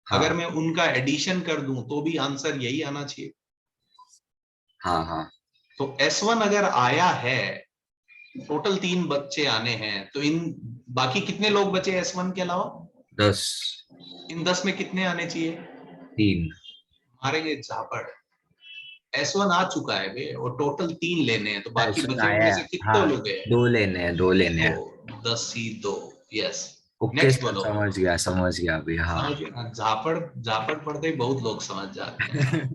Speaker 3: हाँ।
Speaker 1: अगर मैं उनका एडिशन कर दूं तो भी आंसर यही आना चाहिए।
Speaker 3: हाँ हाँ।
Speaker 1: तो S1 अगर आया है, टोटल 3 बच्चे आने हैं, तो इन बाकी कितने लोग बचे S1 के अलावा?
Speaker 3: 10।
Speaker 1: इन 10 में कितने आने चाहिए?
Speaker 3: 3।
Speaker 1: हमारे ये झापड़ S1 आ चुका है बे, और टोटल 3 लेने हैं, तो बाकी
Speaker 3: ऐसा
Speaker 1: बचे
Speaker 3: आया
Speaker 1: में
Speaker 3: है।
Speaker 1: से कितने
Speaker 3: हाँ,
Speaker 1: लोग हैं?
Speaker 3: 2 लेने हैं, 2 लेने हैं।
Speaker 1: तो 10C2। Yes,
Speaker 3: okay
Speaker 1: next
Speaker 3: sir,
Speaker 1: बोलो।
Speaker 3: समझ गया अभी। हाँ।
Speaker 1: समझ गए? झापड़ पढ़ते ही बहुत लोग समझ जाते हैं।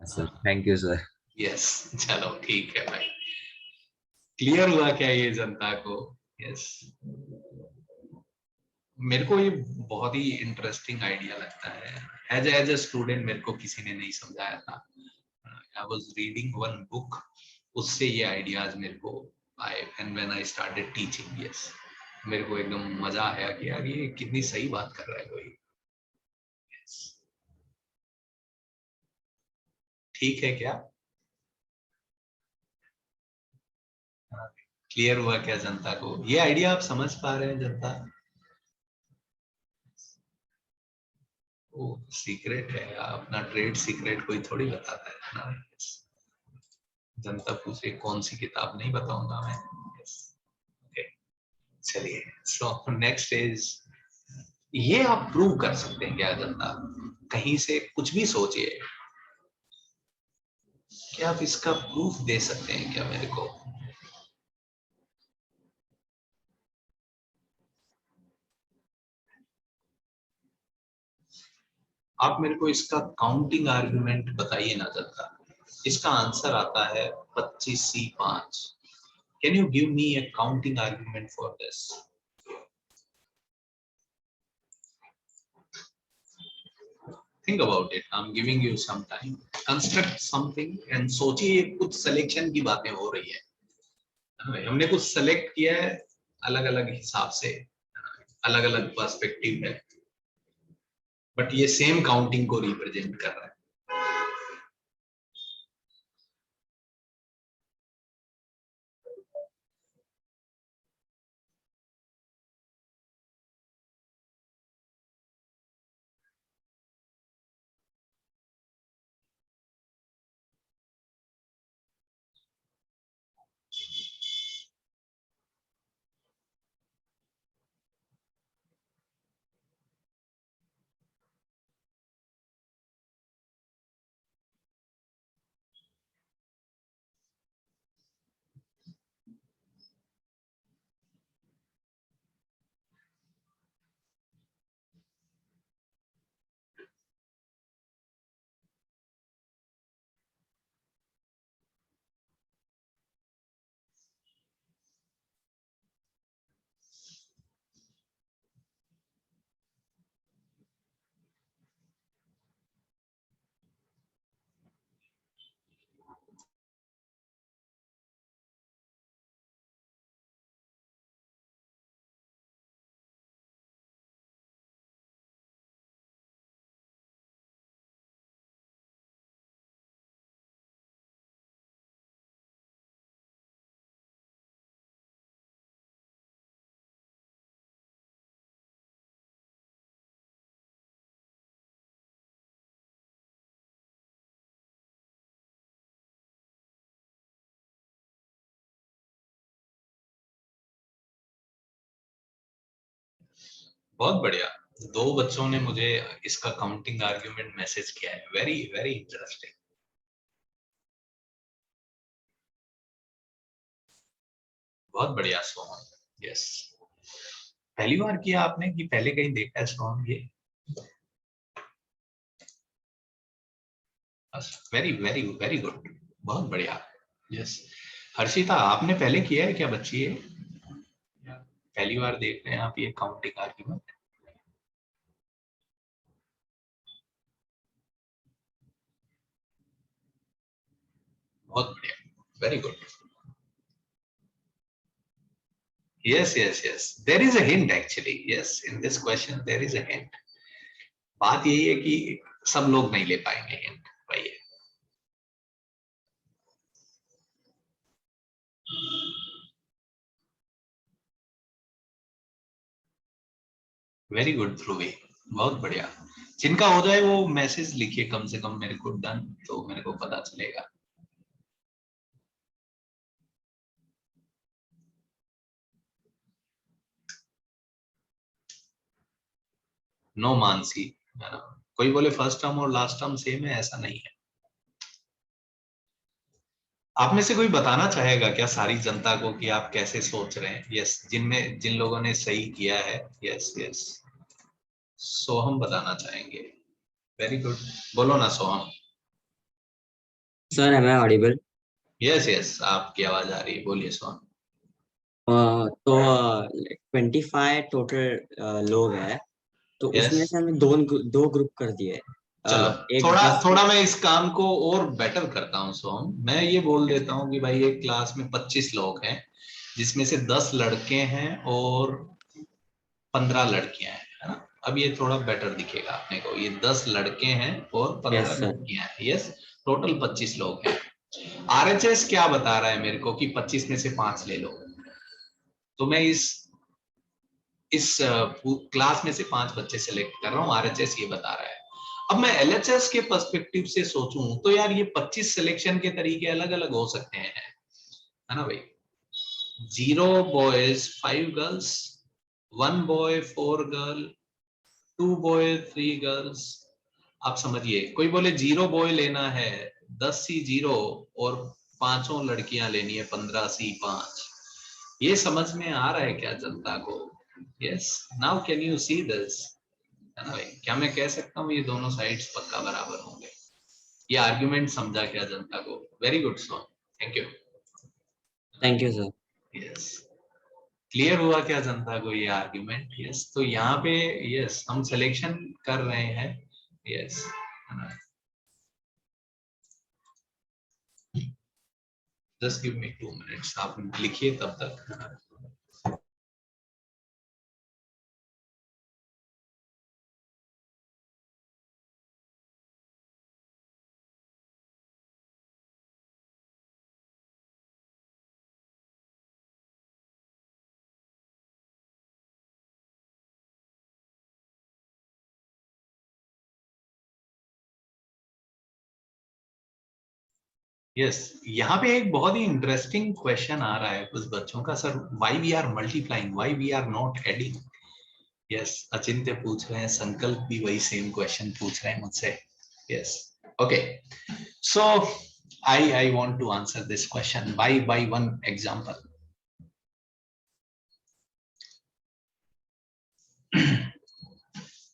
Speaker 3: Sir thank you sir.
Speaker 1: Yes, चलो ठीक है भाई। क्लियर हुआ क्या ये जनता को? यस। मेरे को ये बहुत ही इंटरेस्टिंग आइडिया लगता है। एज अ स्टूडेंट मेरे को किसी ने नहीं समझाया था। I was reading one book, उससे ये आइडियाज मेरे को आए, and when I started teaching, yes, मेरे को एकदम मजा आया कि यार ये कितनी सही बात कर रहा है कोई। ठीक है क्या? क्लियर हुआ क्या जनता को? ये आइडिया आप समझ पा रहे हैं जनता? वो सीक्रेट है, अपना ट्रेड सीक्रेट कोई थोड़ी बताता है ना। जनता पूछे कौन सी किताब, नहीं बताऊंगा मैं। चलिए, सो नेक्स्ट इज, ये आप प्रूव कर सकते हैं क्या जनता? कहीं से कुछ भी सोचिए, क्या आप इसका प्रूफ दे सकते हैं क्या मेरे को? आप मेरे को इसका काउंटिंग आर्गुमेंट बताइए ना जनता। इसका आंसर आता है 25C5। Can you give me a counting argument for this? Think about it, I am giving you some time, construct something and सोचिए कुछ सिलेक्शन की बातें हो रही है, हमने कुछ सेलेक्ट किया है अलग अलग हिसाब से, अलग अलग पर्सपेक्टिव है, बट ये सेम काउंटिंग को रिप्रेजेंट कर रहा है। बहुत बढ़िया, दो बच्चों ने मुझे इसका काउंटिंग आर्ग्यूमेंट मैसेज किया है, वेरी वेरी इंटरेस्टिंग। बहुत बढ़िया सोहन, यस, पहली बार किया आपने कि पहले कहीं देखा है सोहन ये? वेरी वेरी वेरी गुड, बहुत बढ़िया, यस। हर्षिता आपने पहले किया है क्या बच्ची ये? पहली बार देख रहे हैं आप ये काउंटिंग आर्ग्यूमेंट? बहुत बढ़िया, very good, yes yes yes, there is a hint actually, yes, in this question there is a hint। बात यही है कि सब लोग नहीं ले पाएंगे हिंट, वही है। वेरी गुड ध्रुवी, बहुत बढ़िया, जिनका हो जाए वो मैसेज लिखिए कम से कम मेरे को, डन, तो मेरे को पता चलेगा। नो मानसी, है ना, कोई बोले फर्स्ट टर्म और लास्ट टर्म सेम है, ऐसा नहीं है। आप में से कोई बताना चाहेगा क्या सारी जनता को कि आप कैसे सोच रहे हैं? यस, जिन लोगों ने सही किया है, यस यस, सोहम बताना चाहेंगे, वेरी गुड, बोलो ना Soham.
Speaker 8: Sir am I audible?
Speaker 1: Yes yes, आपकी आवाज आ रही है, बोलिए सोहम।
Speaker 8: तो 25 टोटल लोग हैं, तो
Speaker 1: Yes.
Speaker 8: उसमें से हमें दो ग्रुप कर दिए।
Speaker 1: चलो
Speaker 8: एक
Speaker 1: थोड़ा मैं इस काम को और बेटर करता हूँ सोहम, मैं ये बोल देता हूँ कि भाई एक क्लास में 25 लोग हैं, जिसमें से 10 लड़के हैं और 15 लड़कियां हैं, है ना? अब ये थोड़ा बेटर दिखेगा अपने को, ये 10 लड़के हैं और 15
Speaker 8: Yes, sir.
Speaker 1: लड़कियां हैं, यस, टोटल 25 लोग हैं। आरएचएस क्या बता रहा है मेरे को कि 25 में से 5 ले लो, तो मैं इस क्लास में से 5 बच्चे सेलेक्ट कर रहा हूँ, आरएचएस ये बता रहा है। अब मैं एलएचएस के पर्सपेक्टिव से सोचूं तो यार ये 25 सिलेक्शन के तरीके अलग अलग हो सकते हैं, है ना भाई? 0 boys 5 girls, 1 boy 4 girl, 2 boy 3 girls. आप समझिए, कोई बोले 0 बॉय लेना है, 10 सी 0 और 5 लड़कियां लेनी है, 15 सी 5। ये समझ में आ रहा है क्या जनता को? Yes, now can you see this, है ना भाई? क्या मैं कह सकता हूँ ये दोनों साइड्स पक्का बराबर होंगे? ये आर्गुमेंट समझा क्या जनता को? Very good so, thank you.
Speaker 8: Thank you sir.
Speaker 1: Yes, clear हुआ क्या जनता को ये आर्गुमेंट? यस, तो यहाँ पे यस हम सिलेक्शन कर रहे हैं Yes. Just give me 2 minutes. आप लिखिए तब तक. यस, यहाँ पे एक बहुत ही इंटरेस्टिंग क्वेश्चन आ रहा है कुछ बच्चों का, sir why we are multiplying, why we are not adding. Yes, Achintya पूछ रहे हैं, संकल्प भी वही सेम क्वेश्चन पूछ रहे हैं मुझसे. Yes, okay, so I want to answer this question by one example.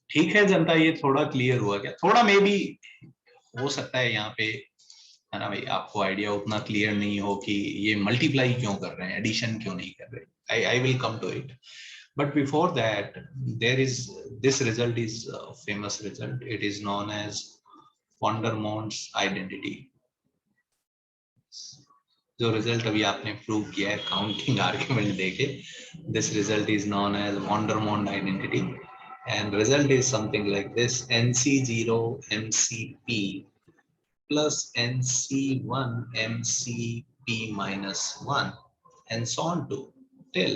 Speaker 1: ठीक है जनता, ये थोड़ा क्लियर हुआ क्या? थोड़ा मे बी हो सकता है यहाँ पे, है ना भाई, आपको आइडिया उतना क्लियर नहीं हो कि ये मल्टीप्लाई क्यों कर रहे हैं, एडिशन क्यों नहीं कर रहे. I will come to it, but before that there is this result is famous result. It is known as Vandermonde's identity. जो रिजल्ट अभी आपने प्रूव किया है काउंटिंग आर्ग्यूमेंट देके, this result is known as Vandermonde identity, and result is something like this: NC0 MCP plus NC1 MCP minus 1 and so on to till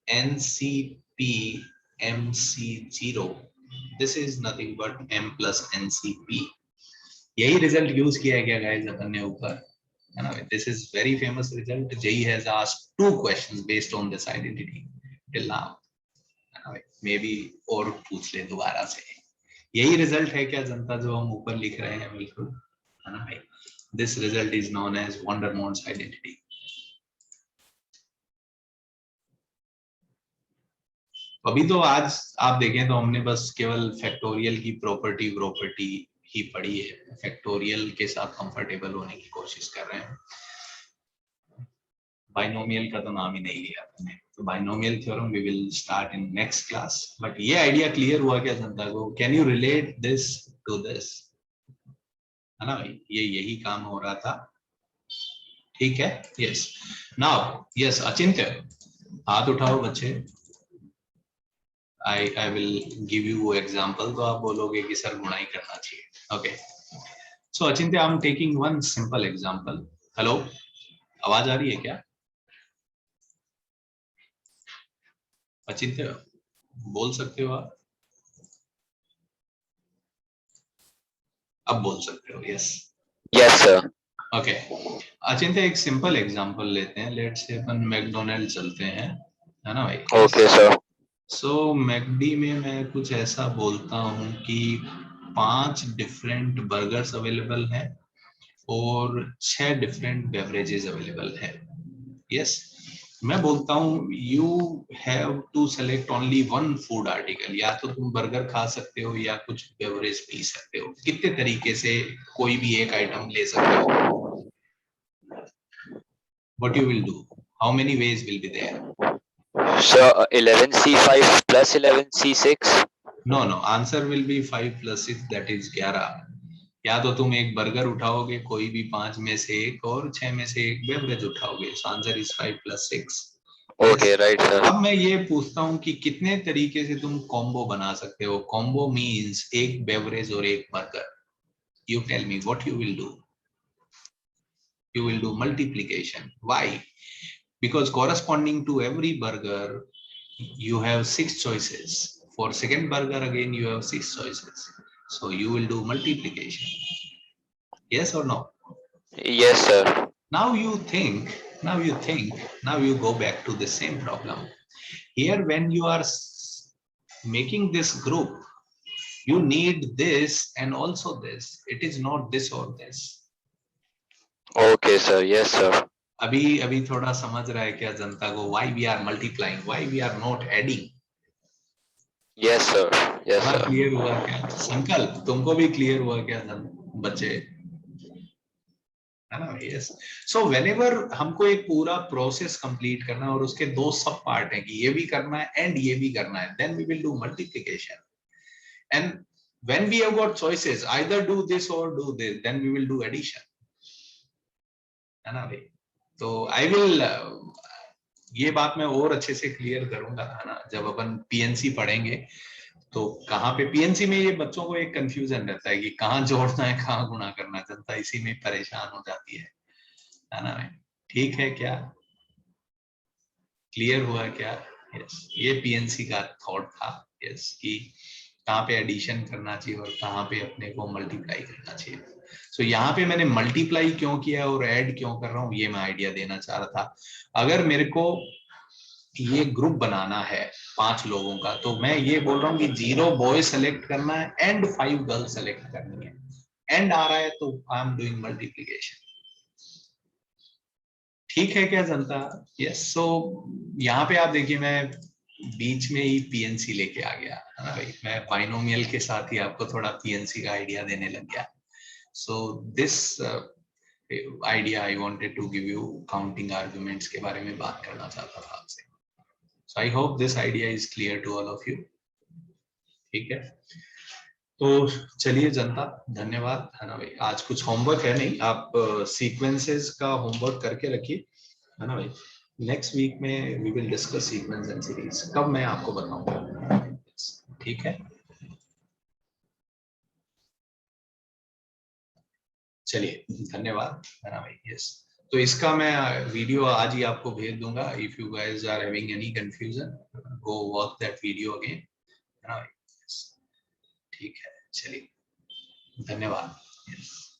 Speaker 1: NCP MC0. This is nothing but M plus NCP. यही result use किया गया guys अपन ने ऊपर, है ना. This is very famous result. JEE has asked 2 questions based on this identity till now. Maybe और पूछ ले दोबारा से. यही रिजल्ट है क्या जनता जो हम ऊपर लिख रहे हैं? बिल्कुल, है ना भाई. This result is known as Vandermonde's identity. अभी तो आज आप देखें तो हमने बस केवल फैक्टोरियल की प्रॉपर्टी ही पढ़ी है. फैक्टोरियल के साथ कंफर्टेबल होने की कोशिश कर रहे हैं. बाइनोमियल का तो नाम ही नहीं लिया आपने. तो binomial theorem we will start in next class. But ये आइडिया क्लियर हुआ क्या जनता को? Can you relate this to this, है ना भाई. ये यही काम हो रहा था. ठीक है. यस, नाउ यस अचिंत्य, हाथ उठाओ बच्चे. I will give you example, तो आप बोलोगे कि सर गुणाई करना चाहिए. Okay, so Achintya, I am taking one simple example. Hello, आवाज आ रही है क्या? अचिंत्य बोल सकते हो आप? अब बोल सकते हो. Yes
Speaker 7: sir.
Speaker 1: ओके, अचिंत्य एक सिंपल एग्जांपल लेते हैं. लेट्स से अपन मैकडोनल्ड चलते हैं, है ना भाई.
Speaker 7: Okay sir.
Speaker 1: सो मैकडी में मैं कुछ ऐसा बोलता हूँ कि 5 डिफरेंट बर्गर्स अवेलेबल हैं और 6 डिफरेंट बेवरेजेस अवेलेबल है. यस, मैं बोलता हूँ you have to select only one food article. या तो तुम बर्गर खा सकते हो या कुछ बेवरेज पी सकते हो. कितने तरीके से कोई भी एक आइटम ले सकते हो? What you will do? How many ways will be there?
Speaker 7: Sir 11C5 plus 11C6.
Speaker 1: No, answer will be 5 plus 6, that is 11. या तो तुम एक बर्गर उठाओगे कोई भी 5 में से एक, और 6 में से एक बेवरेज उठाओगे. So answer is 5 plus 6.
Speaker 7: Okay, right sir.
Speaker 1: अब मैं ये पूछता हूँ कि कितने तरीके से तुम कॉम्बो बना सकते हो? कॉम्बो मींस एक बेवरेज और एक burger. You tell me what you will do. You will do multiplication. Why? Because corresponding to every burger you have 6 choices. For second burger again you have 6 choices. So you will do multiplication. Yes or no?
Speaker 7: Yes sir.
Speaker 1: Now you think, now you go back to the same problem. Here when you are making this group, you need this and also this. It is not this or this.
Speaker 7: Okay sir. Yes sir.
Speaker 1: अभी थोड़ा समझ रहा है क्या जनता को? Why we are multiplying? Why we are not adding?
Speaker 7: Yes sir. Yes sir.
Speaker 1: Clear हुआ क्या? संकल्प, तुमको भी क्लियर हुआ क्या बच्चे? है ना? यस. सो व्हेनेवर हमको एक पूरा प्रोसेस कंप्लीट करना है और उसके 2 सब पार्ट है कि ये भी करना है एंड ये भी करना है, then we will do multiplication. And when we have got choices, either do this or do this, then we will do addition, है ना भाई? तो I will ये बात मैं और अच्छे से क्लियर करूंगा, है ना, जब अपन पीएनसी पढ़ेंगे। तो कहाँ पे पीएनसी में ये बच्चों को एक कंफ्यूजन रहता है कि कहाँ जोड़ना है, कहाँ गुणा करना, जनता इसी में परेशान हो जाती है ना भाई? ठीक है क्या? क्लियर हुआ क्या? यस, ये पीएनसी का थॉट था, यस, कि कहाँ पे एडिशन करना चाहिए और कहाँ पे अपने को मल्टीप्लाई करना चाहिए। सो यहाँ पे मैंने मल्टीप्लाई क्यों किया और ऐड क्यों कर रहा हूँ, ये मैं आइडिया देना चाह रहा था। अगर मेरे को ये ग्रुप बनाना है 5 लोगों का, तो मैं ये बोल रहा हूँ कि 0 बॉय सेलेक्ट करना है एंड 5 गर्ल सेलेक्ट करनी है। एंड आ रहा है तो आई एम डूइंग मल्टीप्लिकेशन। ठीक है क्या जनता? यस। सो यहाँ पे आप देखिए, मैं बीच में ही पीएनसी लेके आ गया, है ना भाई? मैं बाइनोमियल के साथ ही आपको थोड़ा पीएनसी का आइडिया देने लग गया। So this idea I wanted to give you, counting arguments के बारे में बात करना चाहता था आपसे। So I hope this idea is clear to all of you. ठीक है, तो चलिए जनता, धन्यवाद, है ना भाई? आज कुछ होमवर्क है नहीं, आप सीक्वेंसेस का होमवर्क करके रखिए, है ना भाई? नेक्स्ट वीक में we will discuss sequence and series. कब मैं आपको बताऊंगा, ठीक है? चलिए, धन्यवाद, है ना भाई? यस, तो इसका मैं वीडियो आज ही आपको भेज दूंगा। If you guys are having any confusion, go watch that video again, है ना भाई? ठीक है, चलिए, धन्यवाद। यस।